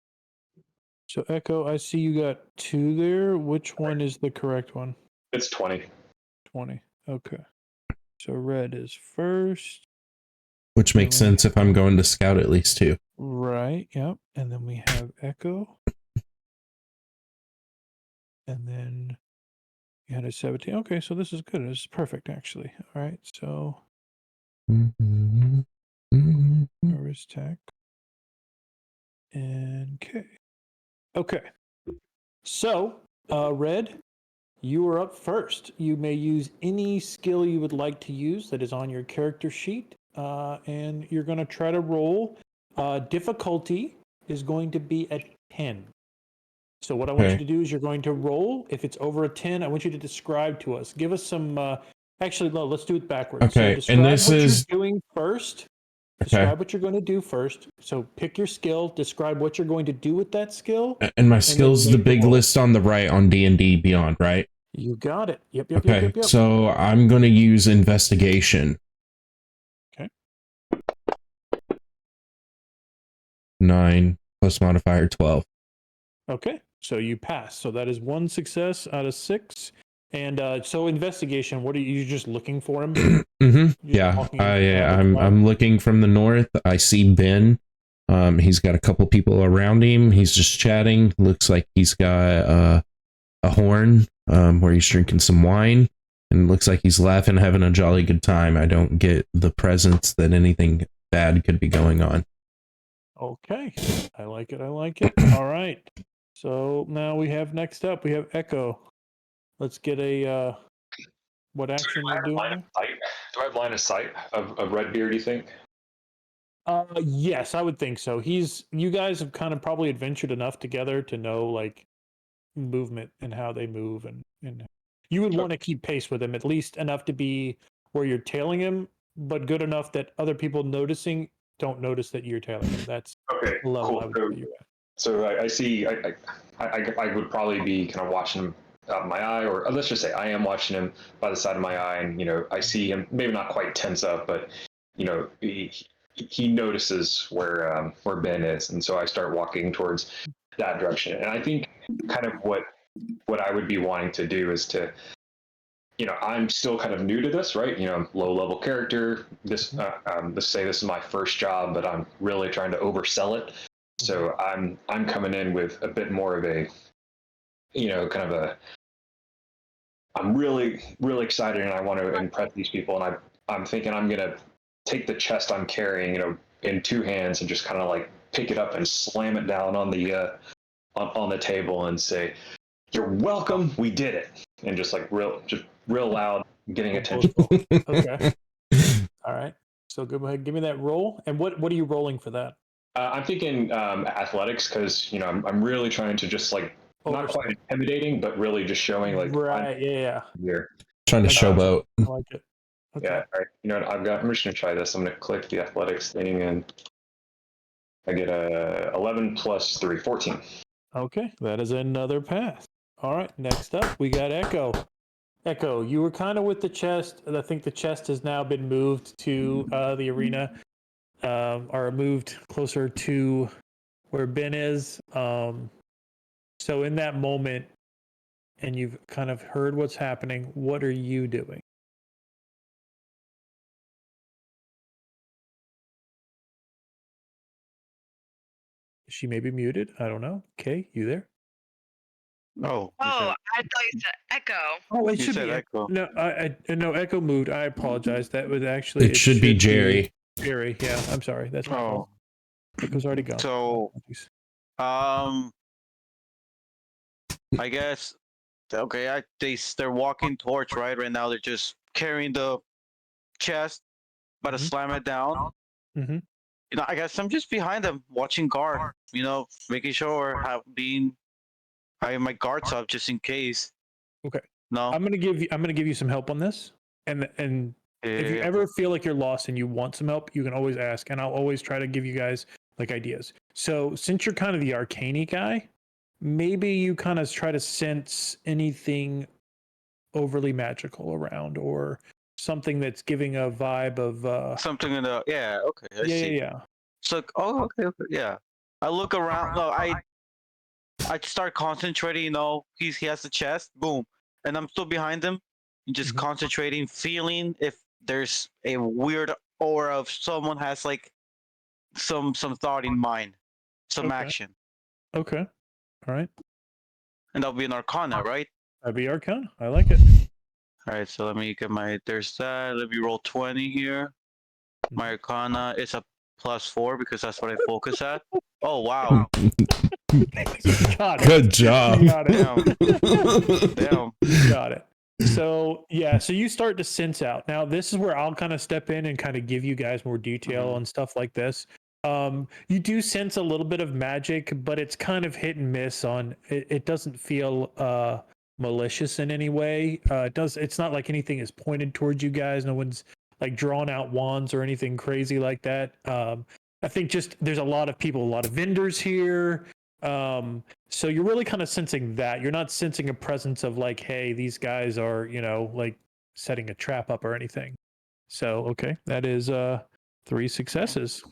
So Echo, I see you got 2 there. Which one is the correct one? It's 20. 20. Okay. So red is first. Which makes sense if I'm going to scout at least 2. Right. Yep. And then we have Echo. And then you had a 17. Okay, so this is good. This is perfect, actually. All right. So Service Tech and K. Okay. So, Red, you are up first. You may use any skill you would like to use that is on your character sheet, and you're going to try to roll. Difficulty is going to be at 10. So what I want you to do is you're going to roll. If it's over a 10, I want you to describe to us. Give us some. Actually, no, let's do it backwards. Okay, So and this what is you're doing first. Okay. Describe what you're going to do first. So pick your skill. Describe what you're going to do with that skill. And my skills, the big list on the right on D&D Beyond, right? You got it. Yep. Okay, so I'm going to use investigation. Okay. 9 plus modifier 12. Okay, so you pass. So that is 1 success out of 6. And so investigation. What are you just looking for him? Mm-hmm. Just Yeah, walking around the crowd? I'm looking from the north. I see Ben. He's got a couple people around him. He's just chatting. Looks like he's got a horn where he's drinking some wine, and looks like he's laughing, having a jolly good time. I don't get the presence that anything bad could be going on. Okay, I like it. I like it. All right. So now we have next up. We have Echo. Let's get a what action Do I we're have line of doing. sight? Do I have line of sight of Redbeard, do you think? Yes, I would think so. You guys have kind of probably adventured enough together to know like movement and how they move, and you would want to keep pace with him at least enough to be where you're tailing him, but good enough that other people noticing don't notice that you're tailing him. That's Okay, the level cool. I would say you're at. So I see. I would probably be kind of watching him out of my eye, or let's just say I am watching him by the side of my eye, and I see him maybe not quite tense up, but he notices where Ben is, and so I start walking towards that direction. And I think kind of what I would be wanting to do is to I'm still kind of new to this, right? Low level character. Let's say this is my first job, but I'm really trying to oversell it. So I'm coming in with a bit more of a, kind of a. I'm really really excited, and I want to impress these people, and I'm thinking I'm gonna take the chest I'm carrying, in two hands, and just kind of like pick it up and slam it down on the table and say, "You're welcome. We did it," and just like real loud, getting attention. Okay. All right. So go ahead, give me that roll. And what are you rolling for that? I'm thinking athletics, because I'm really trying to just like not quite intimidating, but really just showing like right. Yeah. here. Trying to showboat. I like it. Okay. Yeah. All right. I'm just gonna try this. I'm gonna click the athletics thing, and I get a 11 plus 3, 14. Okay, that is another pass. All right, next up we got Echo. Echo, you were kind of with the chest. I think the chest has now been moved to the arena, or moved closer to where Ben is. So in that moment, and you've kind of heard what's happening, what are you doing? She may be muted. I don't know. Kay, you there? Oh, Oh, I thought you said Echo. Oh, it you should said be Echo. No, no, Echo moved. I apologize. That was actually It should be Jerry. Jerry, yeah. I'm sorry. That's my fault. Echo's already gone. So, Apologies. I guess okay. They're walking towards right now. They're just carrying the chest, about to slam it down. Mhm. I guess I'm just behind them, watching guard. Making sure I have my guards up just in case. Okay. No. I'm gonna give you some help on this, and if you Yeah. ever feel like you're lost and you want some help, you can always ask, and I'll always try to give you guys like ideas. So since you're kind of the arcane guy, maybe you kind of try to sense anything overly magical around, or something that's giving a vibe of Something in the okay. I yeah, see. yeah. So okay, yeah. I look around. No, I start concentrating. He has the chest. Boom, and I'm still behind him, just concentrating, feeling if there's a weird aura of someone has like some thought in mind, some Okay. action, Okay. All right. and that'll be an Arcana, right? That'd be Arcana. I like it. All right. So let me get there's that. Let me roll 20 here. My Arcana is a +4 because that's what I focus at. Oh wow! Got it. Good job. You got it. Damn. Got it. So yeah, so you start to sense out. Now this is where I'll kind of step in and kind of give you guys more detail on stuff like this. You do sense a little bit of magic, but it's kind of hit and miss on it. It doesn't feel malicious in any way. It's not like anything is pointed towards you guys. No one's like drawn out wands or anything crazy like that. I think just there's a lot of people, a lot of vendors here. So you're really kind of sensing that. You're not sensing a presence of like, hey, these guys are, like setting a trap up or anything. So okay, that is 3 successes.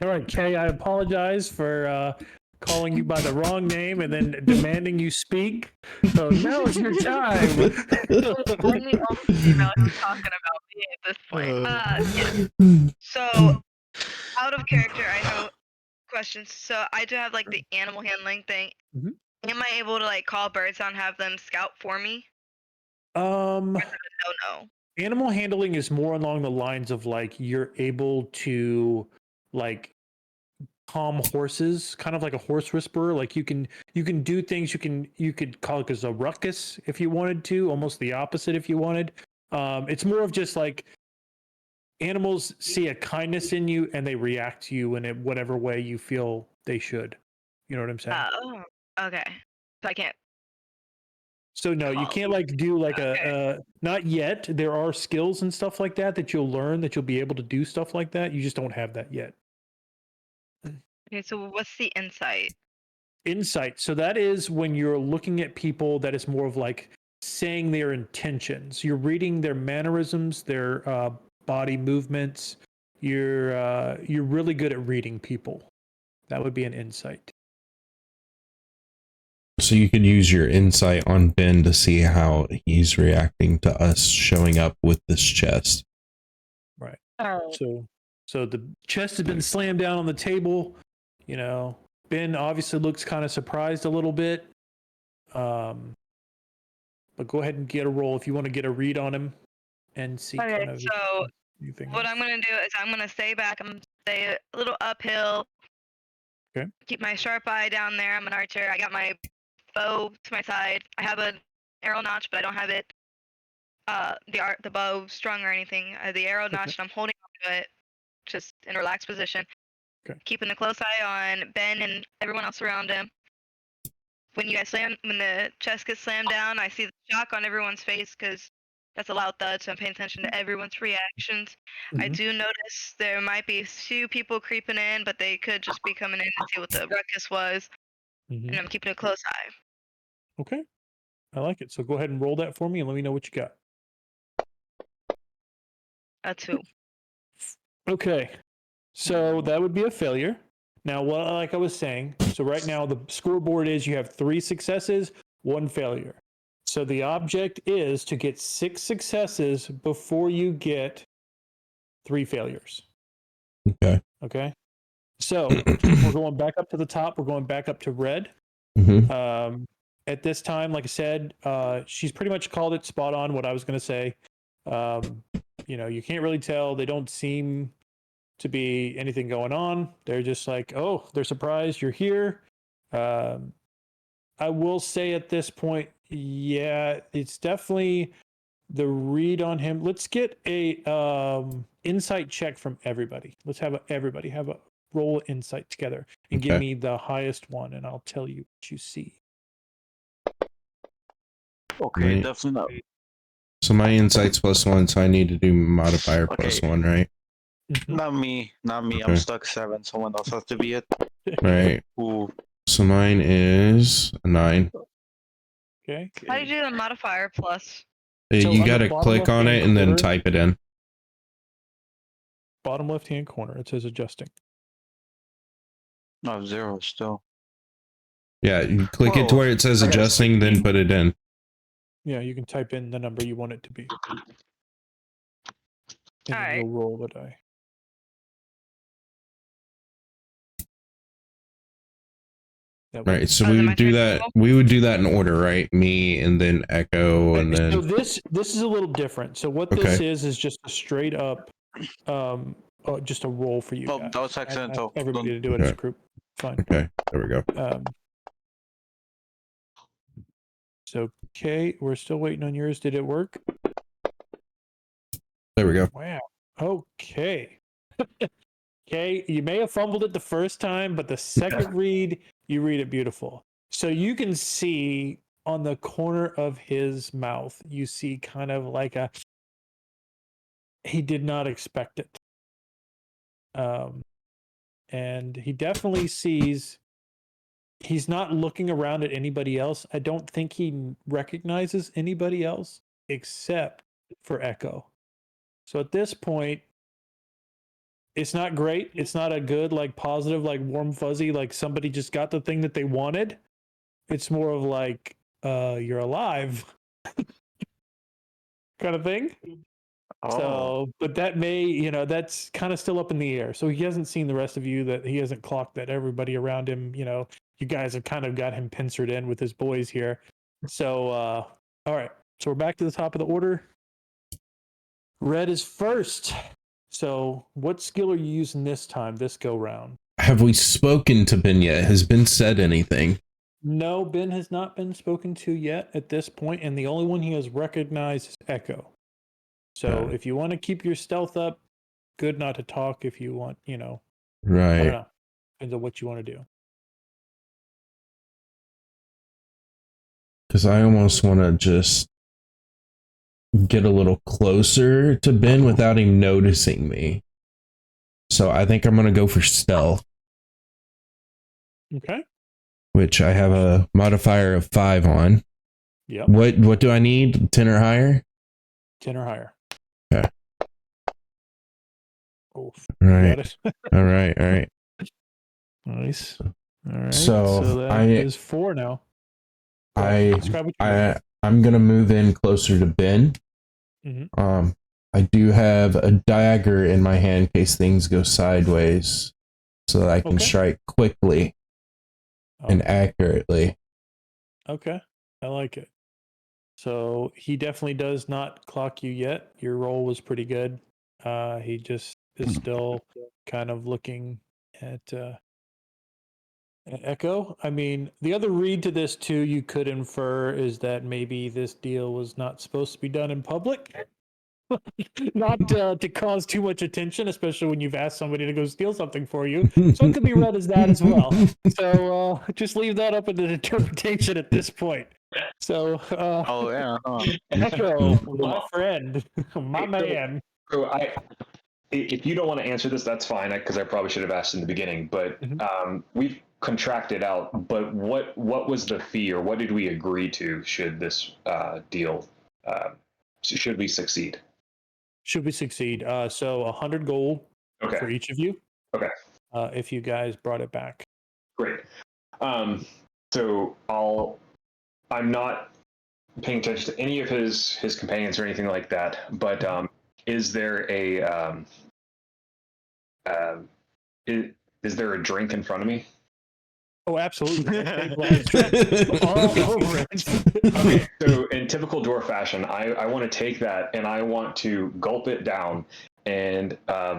All right, Kay, I apologize for calling you by the wrong name and then demanding you speak. So now is your time. I'm the only female who's talking about me at this point. Yeah. So, out of character, I have questions. So, I do have like the animal handling thing. Mhm. Am I able to like call birds out and have them scout for me? Um, Or is it a no? animal handling is more along the lines of like you're able to like calm horses, kind of like a horse whisperer. Like you can do things. You could call it as a ruckus if you wanted to, almost the opposite if you wanted. It's more of just like animals see a kindness in you and they react to you in whatever way you feel they should. You know what I'm saying? Oh, okay. So I can't. So no, you Call. can't like do like Okay. a not yet. There are skills and stuff like that that you'll learn that you'll be able to do stuff like that. You just don't have that yet. Okay, so what's the insight? Insight. So that is when you're looking at people that is more of like saying their intentions. You're reading their mannerisms, their body movements. You're really good at reading people. That would be an insight. So you could use your insight on Ben to see how he's reacting to us showing up with this chest. Right. Oh. So the chest has been slammed down on the table. You know, Ben obviously looks kind of surprised a little bit. But go ahead and get a roll if you want to get a read on him and see Okay, kind of so anything what else. I'm gonna do is I'm gonna stay back. I'm gonna stay a little uphill. Okay. Keep my sharp eye down there. I'm an archer. I got my bow to my side. I have an arrow notch, but I don't have it. The bow strung or anything. The arrow Okay. notched. I'm holding onto it, just in a relaxed position. Okay. Keeping a close eye on Ben and everyone else around him. When the chest gets slammed down, I see the shock on everyone's face because that's a loud thud, so I'm paying attention to everyone's reactions. I Mhm. do notice there might be a few people creeping in, but they could just be coming in to see what the ruckus was, Mhm. and I'm keeping a close eye. Okay. I like it. So go ahead and roll that for me and let me know what you got. A 2. Okay. So that would be a failure. Now, well, like I was saying, so right now the scoreboard is you have 3 successes, 1 failure. So the object is to get 6 successes before you get 3 failures. Okay. Okay. So we're going back up to the top. We're going back up to red. Mm-hmm. At this time, like I said, she's pretty much called it spot on what I was going to say. You know, you can't really tell. They don't seem to be anything going on. They're just like, oh, they're surprised you're here. I will say at this point, yeah, it's definitely the read on him. Let's get a insight check from everybody. Let's have everybody have a roll insight together and give Okay. me the highest one, and I'll tell you what you see. Okay, Right. definitely not. So my insight's +1, so I need to do modifier Okay. +1, right? Not me. I'm Okay. stuck 7. Someone else has to be it. Right. Ooh. So mine is a 9. Okay. How do you do the modifier plus? So You on the gotta bottom click on left-hand it and then corner- type it in. Bottom left hand corner, it says adjusting. No, 0 still. Yeah, you click it to Whoa, where it says I got a adjusting, then 16. put it in. Yeah, you can type in the number you want it to be. And then Alright. you'll roll the die. That Right. So Oh, we is it my would do turn to that. roll? We would do that in order, right? Me and then Echo and So then this is a little different. So what this is just a straight up, just a roll for you Oh, guys. that was I asked accidental. everybody to do it as a Okay. group. Fine. Okay, there we go. So Kay, we're still waiting on yours. Did it work? There we go. Wow. Okay. Okay, you may have fumbled it the first time, but the second read, you read it beautiful. So you can see on the corner of his mouth, you see kind of like he did not expect it. And he definitely sees, he's not looking around at anybody else. I don't think he recognizes anybody else except for Echo. So at this point, It's not great. It's not a good, like positive, like warm fuzzy, like somebody just got the thing that they wanted. It's more of like, you're alive kind of thing. Oh. So, but that may, that's kind of still up in the air. So he hasn't seen the rest of you, that he hasn't clocked that everybody around him, you guys have kind of got him pincered in with his boys here. So, all right. So we're back to the top of the order. Red is first. So what skill are you using this time, this go round? Have we spoken to Ben yet? Has Ben said anything? No, Ben has not been spoken to yet at this point, and the only one he has recognized is Echo. So if you want to keep your stealth up, good not to talk. If you want, I don't Right. know. Depends on what you want to do. Because I almost want to just get a little closer to Ben without him noticing me. So I think I'm going to go for stealth, Okay. which I have a modifier of 5 on. Yep. What do I need? 10 or higher? 10 or higher. Okay. Oh, All right. got it. All right. All right. Nice. All right. So that is 4 now. Describe what you're doing. I'm going to move in closer to Ben. Mhm. I do have a dagger in my hand in case things go sideways so that I can Okay. strike quickly and accurately. Okay. I like it. So he definitely does not clock you yet. Your roll was pretty good. He just is still kind of looking at Echo. I mean, the other read to this too, you could infer, is that maybe this deal was not supposed to be done in public. Not to cause too much attention, especially when you've asked somebody to go steal something for you. So it could be read as that as well. So just leave that up in the interpretation at this point. So Oh yeah. Huh. Echo, my friend, my man. So if you don't want to answer this, that's fine, because I probably should have asked in the beginning. But we've contracted out. But what was the fee, or what did we agree to? Should this deal, should we succeed? Should we succeed? So 100 gold Okay. for each of you. Okay. If you guys brought it back. Great. So I'm not paying attention to any of his companions or anything like that. But is there a is there a drink in front of me? Oh, absolutely. All over it. Okay, so in typical dwarf fashion, I want to take that and I want to gulp it down and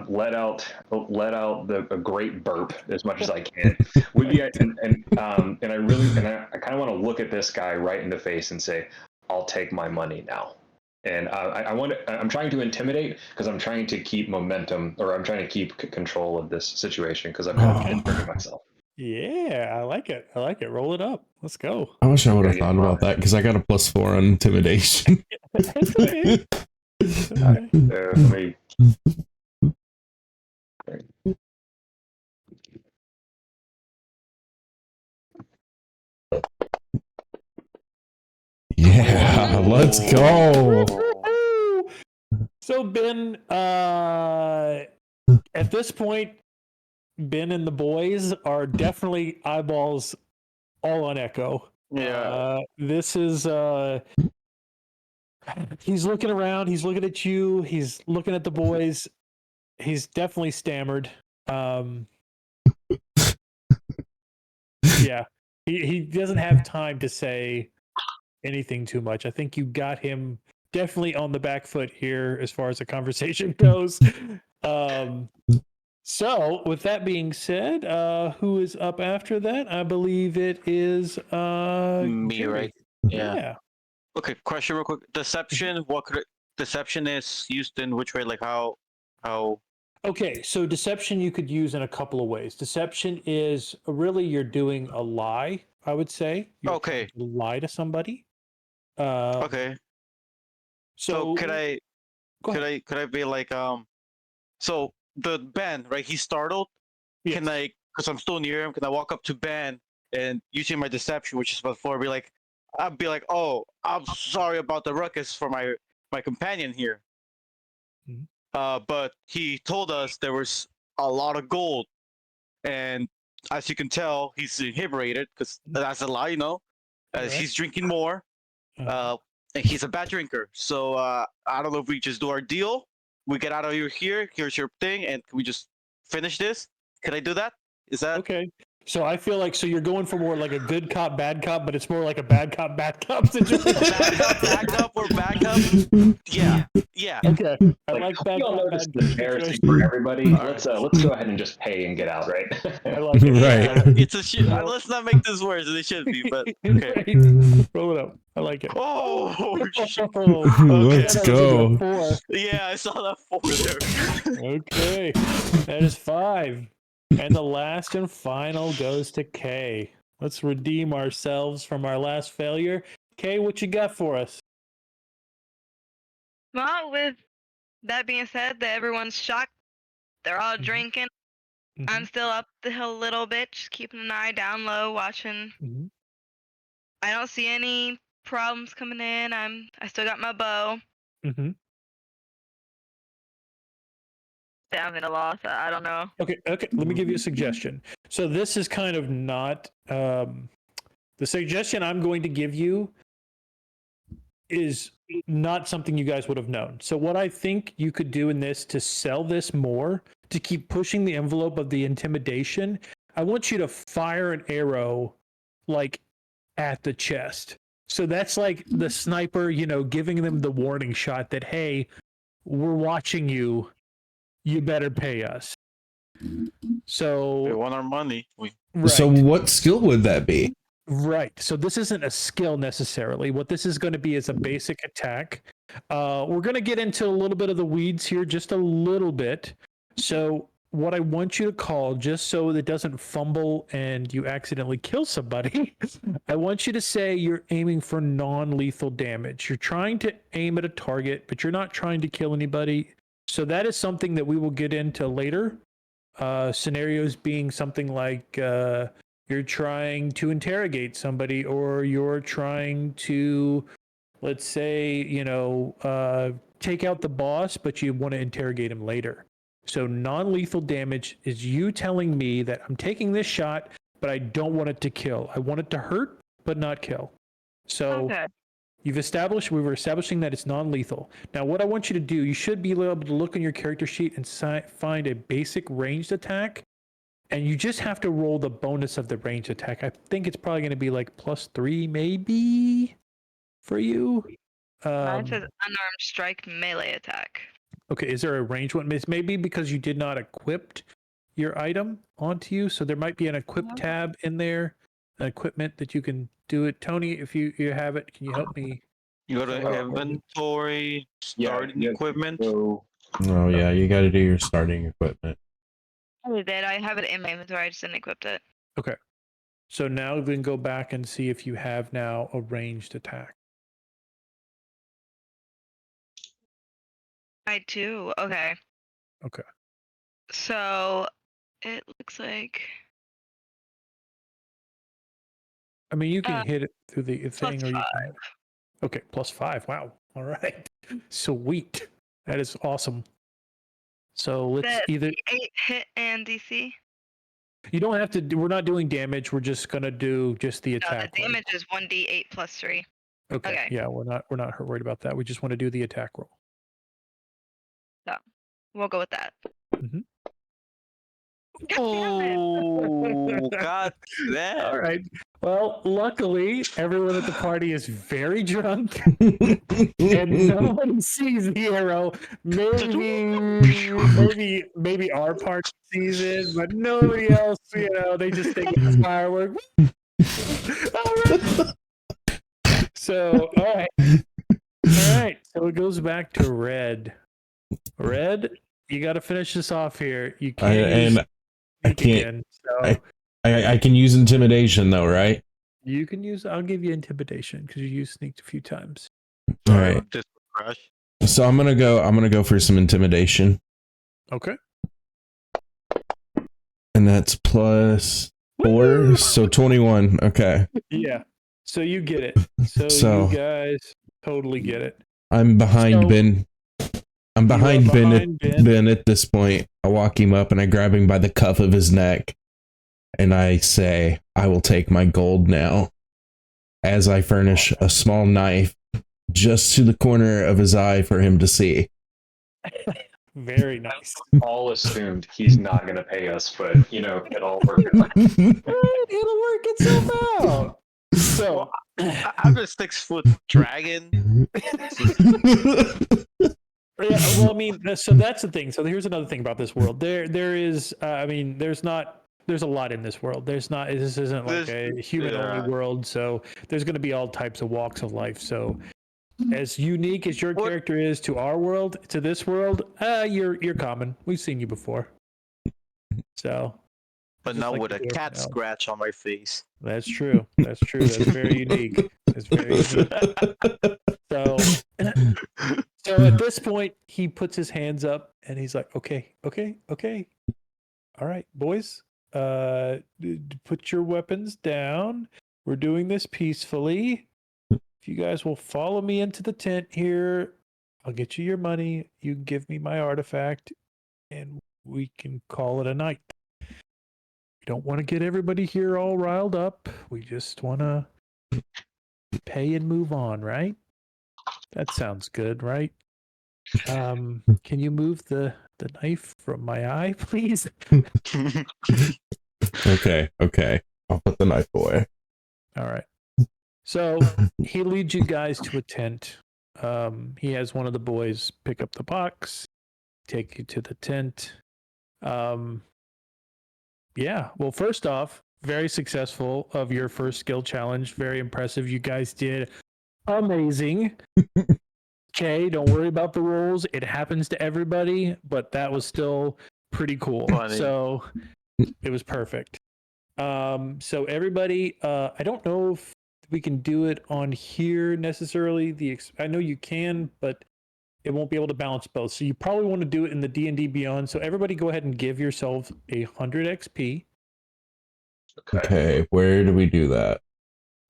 let out a great burp as much as I can. Would be and I kind of want to look at this guy right in the face and say, "I'll take my money now." And I'm trying to intimidate because I'm trying to keep momentum, or I'm trying to keep control of this situation because I'm inserting myself. Yeah, I like it. Roll it up. Let's go. I wish I would have thought about that because I got a +4 on intimidation. It's okay. Okay. Let me. Yeah, let's go. So Ben, at this point, Ben and the boys are definitely eyeballs all on Echo. Yeah. This is he's looking around, he's looking at you, he's looking at the boys. He's definitely stammered. Yeah. He doesn't have time to say anything too much. I think you got him definitely on the back foot here as far as the conversation goes. So with that being said, who is up after that? I believe it is Me, Jerry. right? Yeah. Okay, question real quick. Deception, deception is used in which way? Like how Okay, so deception you could use in a couple of ways. Deception is really you're doing a lie, I would say. You're Okay. trying to lie to somebody. Okay. So could go ahead. I be like so the Ben, right? He's startled. Yes. Can I, because I'm still near him, can I walk up to Ben and using my deception, which is before, I'd be like, oh, I'm sorry about the ruckus for my companion here. Mhm. But he told us there was a lot of gold. And as you can tell, he's inebriated because that's a lie, as Right. he's drinking more. And he's a bad drinker. So I don't know if we just do our deal. We get out of here. Here's your thing, and can we just finish this? Can I do that? Is that Okay. So I feel like you're going for more like a good cop, bad cop, but it's more like a bad cop situation. backup or backup? Yeah. Okay. I like bad we all cop, know this bad is cop embarrassing situation. for everybody. All Let's go ahead and just pay and get out, right? I like it. Right. Yeah, it's a shit. Let's not make this worse than it should be. But okay. Right. Roll it up. I like it. Oh, shit. Let's That was a go. 4. Yeah, I saw that 4 there. Okay. That is 5. And the last and final goes to Kay. Let's redeem ourselves from our last failure. Kay, what you got for us? Well, with that being said, that everyone's shocked. They're all Mhm. drinking. I'm still up the hill a little bit, just keeping an eye down low, watching. Mhm. I don't see any problems coming in. I still got my bow. Mhm. Yeah, I'm at a loss. I don't know. Okay. Let me give you a suggestion. So this is kind of not the suggestion I'm going to give you is not something you guys would have known. So what I think you could do in this to sell this more, to keep pushing the envelope of the intimidation, I want you to fire an arrow like at the chest. So that's like the sniper, giving them the warning shot that, hey, we're watching you. You better pay us. We So want our money. right. So what skill would that be? Right. So this isn't a skill necessarily. What this is going to be is a basic attack. We're going to get into a little bit of the weeds here, just a little bit. So what I want you to call, just so it doesn't fumble and you accidentally kill somebody, I want you to say you're aiming for non-lethal damage. You're trying to aim at a target, but you're not trying to kill anybody. So that is something that we will get into later. Scenarios being something like you're trying to interrogate somebody, or you're trying to, let's say, take out the boss, but you want to interrogate him later. So non-lethal damage is you telling me that I'm taking this shot, but I don't want it to kill. I want it to hurt, but not kill. So Okay. we were establishing that it's non-lethal. Now, what I want you to do, you should be able to look on your character sheet and find a basic ranged attack. And you just have to roll the bonus of the ranged attack. I think it's probably going to be like +3, maybe, for you. Mine says unarmed strike melee attack. Okay, is there a ranged one? It's maybe because you did not equip your item onto you. So there might be an equip tab in there, an equipment that you can do it. Tony, if you have it, can you help me? You go to inventory, starting equipment. So Oh yeah, you got to do your starting equipment. I did. I have it in my inventory. I just didn't equip it. Okay. So now then go back and see if you have now a ranged attack. I do. Okay. Okay. So it looks like I mean, you can hit it through the thing, or you +5. can. Okay, +5. Wow. All right. Sweet. That is awesome. So let's that either. 8 hit and DC. You don't have to. We're not doing damage. We're just gonna do just the No, attack. the damage is 1d8 +3. Okay. okay. Yeah, we're not worried about that. We just want to do the attack roll. We'll go with that. Mhm. Oh, God damn. All right. Well, luckily, everyone at the party is very drunk, and no one sees the arrow. Maybe our party sees it, but nobody else. They just think it's firework. All right. So, all right. So it goes back to Red. Red, you got to finish this off here. You can't. I can't. Again, so I can use intimidation though, right? you can use. I'll give you intimidation because you used sneaked a few times. All right. This crash. So I'm gonna go for some intimidation, Okay. and that's +4, so 21. Okay. Yeah. So you get it. So So- you guys totally get it. I'm behind So- Ben. I'm You are behind behind Ben. Ben at this point. I walk him up and I grab him by the cuff of his neck. And I say, I will take my gold now. As I furnish a small knife just to the corner of his eye for him to see. Very nice. All assumed he's not going to pay us, but it all worked out. It'll work itself out. So, I'm a 6-foot dragon. yeah, well, I mean, so that's the thing. So here's another thing about this world. There is, I mean, there's a lot in this world. This isn't like a human only world. So there's going to be all types of walks of life. So as unique as your character is to our world, to this world, you're common. We've seen you before. So, But just now like with the a dwarf cat elf. scratch on my face. That's true. That's very unique. That's very unique. So, so at this point, he puts his hands up and he's like, okay. All right, boys, put your weapons down. We're doing this peacefully. If you guys will follow me into the tent here, I'll get you your money. You can give me my artifact and we can call it a night. We don't want to get everybody here all riled up. We just want to pay and move on, right? That sounds good, right? Can you move the knife from my eye, please? Okay. I'll put the knife away. All right. So he leads you guys to a tent. He has one of the boys pick up the box, take you to the tent. Yeah. Well, first off, very successful of your first skill challenge. Very impressive. You guys did amazing. Okay, don't worry about the rules. It happens to everybody, but that was still pretty cool. Funny. So it was perfect. So everybody, I don't know if we can do it on here necessarily. I know you can, but it won't be able to balance both. So you probably want to do it in the D&D Beyond. So everybody go ahead and give yourself 100 XP. Okay, where do we do that?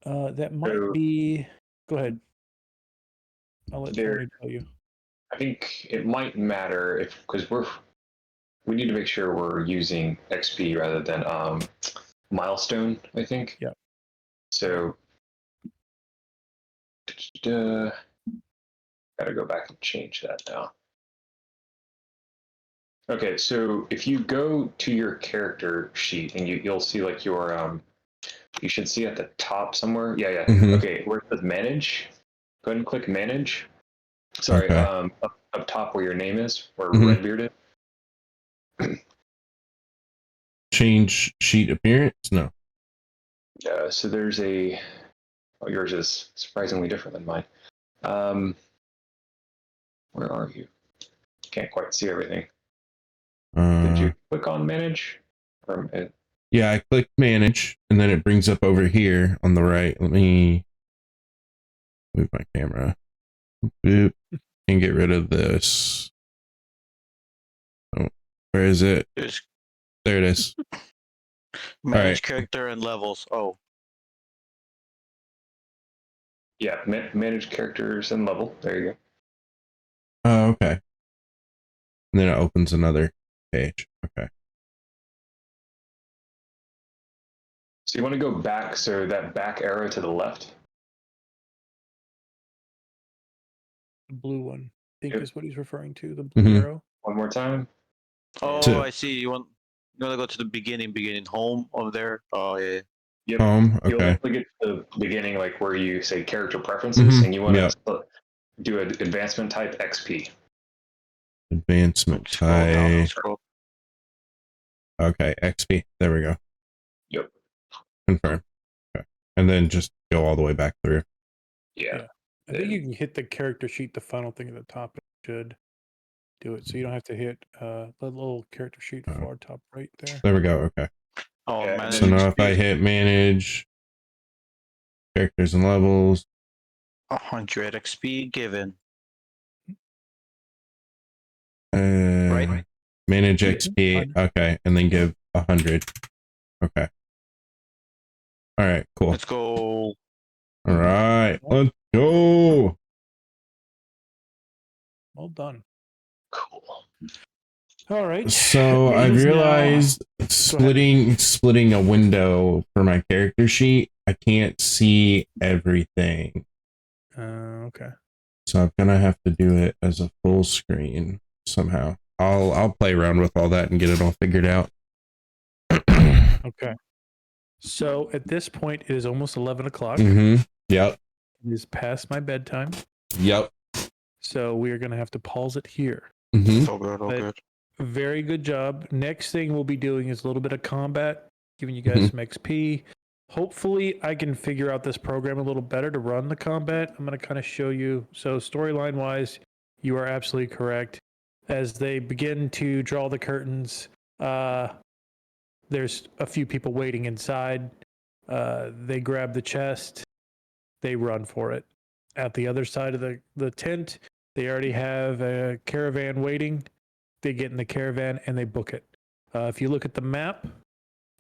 That might So- be. Go ahead. I'll let Tony tell you. I think it might matter because we need to make sure we're using XP rather than milestone. I think. Yeah. So, gotta go back and change that now. Okay, so if you go to your character sheet and you'll see like your you should see at the top somewhere. Yeah. Mhm. Okay, where it says manage, go ahead and click manage. Sorry, Okay. up top where your name is, where Mhm. Redbeard is. Change sheet appearance? No. So there's yours is surprisingly different than mine. Where are you? Can't quite see everything. Did you click on manage? Yeah, I click manage and then it brings up over here on the right. Let me move my camera. Boop. And get rid of this. Oh, where is it? There's There it is. manage right. character and levels. Oh, Yeah, manage characters and level. There you go. Oh, okay. And then it opens another page. Okay. So you want to go back, so that back arrow to the left. The blue one, I think Yep. is what he's referring to. The blue Mhm. arrow. One more time. oh, I see. You want to go to the beginning home over there. Oh yeah. Yep. You'll Okay. eventually get to the beginning, like where you say character preferences, Mhm. and you want Yep. to do an advancement type XP. Advancement Scroll down. type. Scroll. Okay, XP. There we go. Yep. Confirm. Okay. And then just go all the way back through. Yeah. I think you can hit the character sheet, the final thing at the top. It should do it, so you don't have to hit the little character sheet Oh. far top right there. There we go. Okay. Oh, Yeah, manage So now if I experience. hit manage characters and levels, 100 XP given. right? Manage XP. Okay. And then give 100. Okay. All right. Cool. Let's go. All right. Let's go. Well done. Cool. All right. So It I is now- realized splitting a window for my character sheet, I can't see everything. Okay. So I'm gonna have to do it as a full screen somehow. I'll play around with all that and get it all figured out. Okay. So at this point, it is almost 11 o'clock. Mm-hmm. Yep. It is past my bedtime. Yep. So we are going to have to pause it here. Mm-hmm. All good, all But- good. Very good job. Next thing we'll be doing is a little bit of combat, giving you guys some XP. Hopefully, I can figure out this program a little better to run the combat. I'm going to kind of show you. So, storyline wise, you are absolutely correct. As they begin to draw the curtains, there's a few people waiting inside. They grab the chest, they run for it. At the other side of the tent, they already have a caravan waiting. They get in the caravan and they book it. If you look at the map,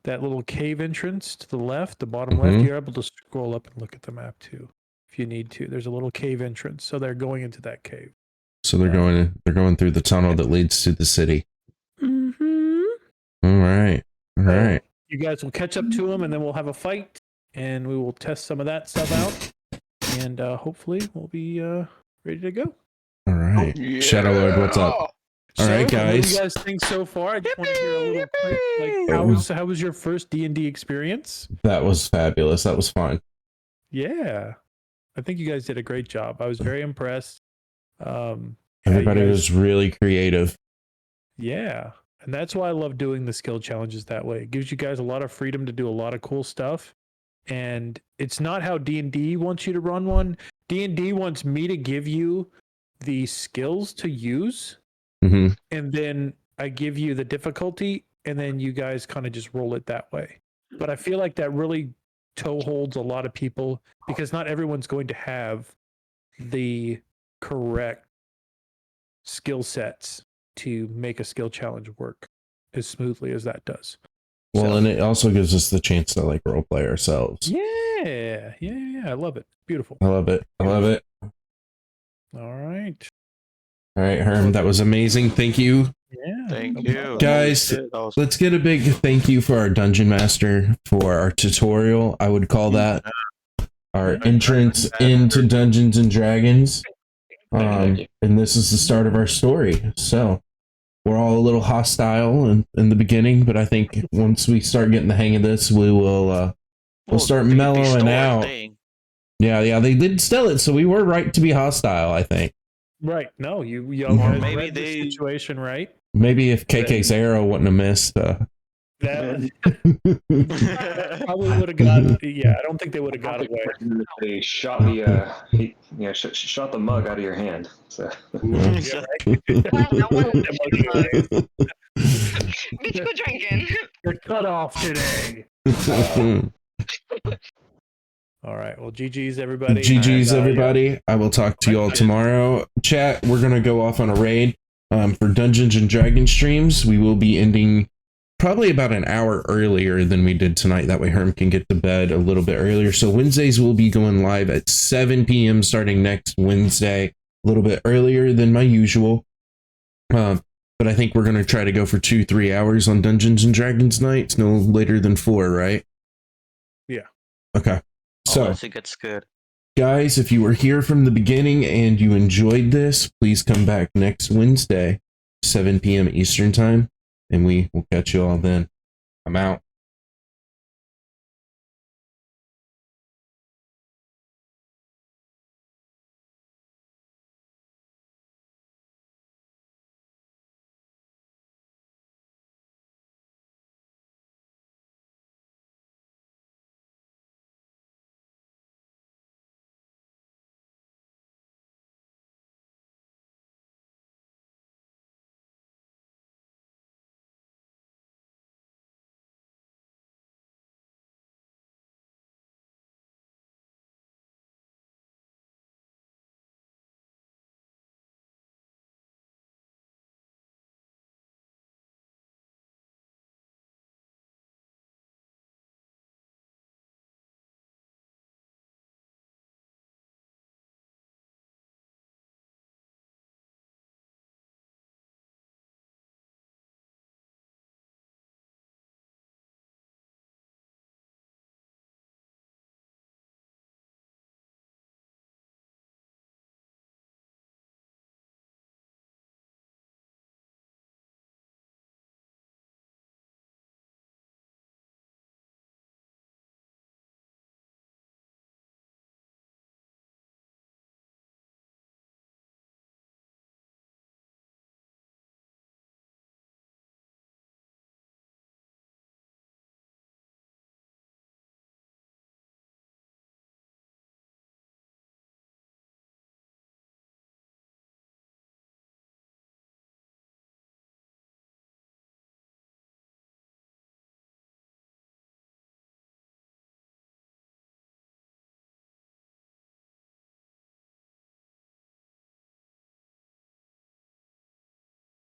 that little cave entrance to the left, the bottom left, Mhm. you're able to scroll up and look at the map too, if you need to. There's a little cave entrance, so they're going into that cave. So they're going through the tunnel that leads to the city. Mm-hmm. All right. All right. You guys will catch up to them, and then we'll have a fight, and we will test some of that stuff out, and hopefully we'll be ready to go. All right. Shadow Lord, what's up? All right, What do guys. you guys think so far? I just want to hear a little quick, like, how was your first D&D experience? That was fabulous. That was fun. Yeah, I think you guys did a great job. I was very impressed. Yeah, Everybody you guys- was really creative. Yeah, and that's why I love doing the skill challenges that way. It gives you guys a lot of freedom to do a lot of cool stuff. And it's not how D&D wants you to run one. D&D wants me to give you the skills to use, Hmm. and then I give you the difficulty, and then you guys kind of just roll it that way. But I feel like that really toe holds a lot of people because not everyone's going to have the correct skill sets to make a skill challenge work as smoothly as that does. Well, So- and it also gives us the chance to like role play ourselves. yeah, I love it. Beautiful. I love it. I love it. All right. All right, Herm, that was amazing. Thank you. Yeah. Thank no you. problem. Guys, Holy shit, that was- Let's get a big thank you for our dungeon master for our tutorial. I would call that our entrance into Dungeons and Dragons. And this is the start of our story. So we're all a little hostile in the beginning, but I think once we start getting the hang of this, we'll start they mellowing stole our out. thing. Yeah, they did steal it, so we were right to be hostile, I think. Right. No, you Or guys maybe read the they- situation right. Maybe if KK's arrow wouldn't have missed. That probably would have got. Yeah, I don't think they would have got away. They shot the shot the mug out of your hand. So Yeah, right. Well, no one That must be nice. Bitch, go drinking. You're cut off today. All right. Well, GG's everybody. GG's And, everybody. I will talk to you all tomorrow. Chat, we're going to go off on a raid for Dungeons and Dragons streams. We will be ending probably about an hour earlier than we did tonight. That way Herm can get to bed a little bit earlier. So Wednesdays will be going live at 7 p.m. starting next Wednesday, a little bit earlier than my usual. But I think we're going to try to go for 2-3 hours on Dungeons and Dragons nights, no later than 4, right? Yeah. Okay. So, Unless it gets good. guys, if you were here from the beginning and you enjoyed this, please come back next Wednesday, 7 p.m. Eastern time, and we will catch you all then. I'm out.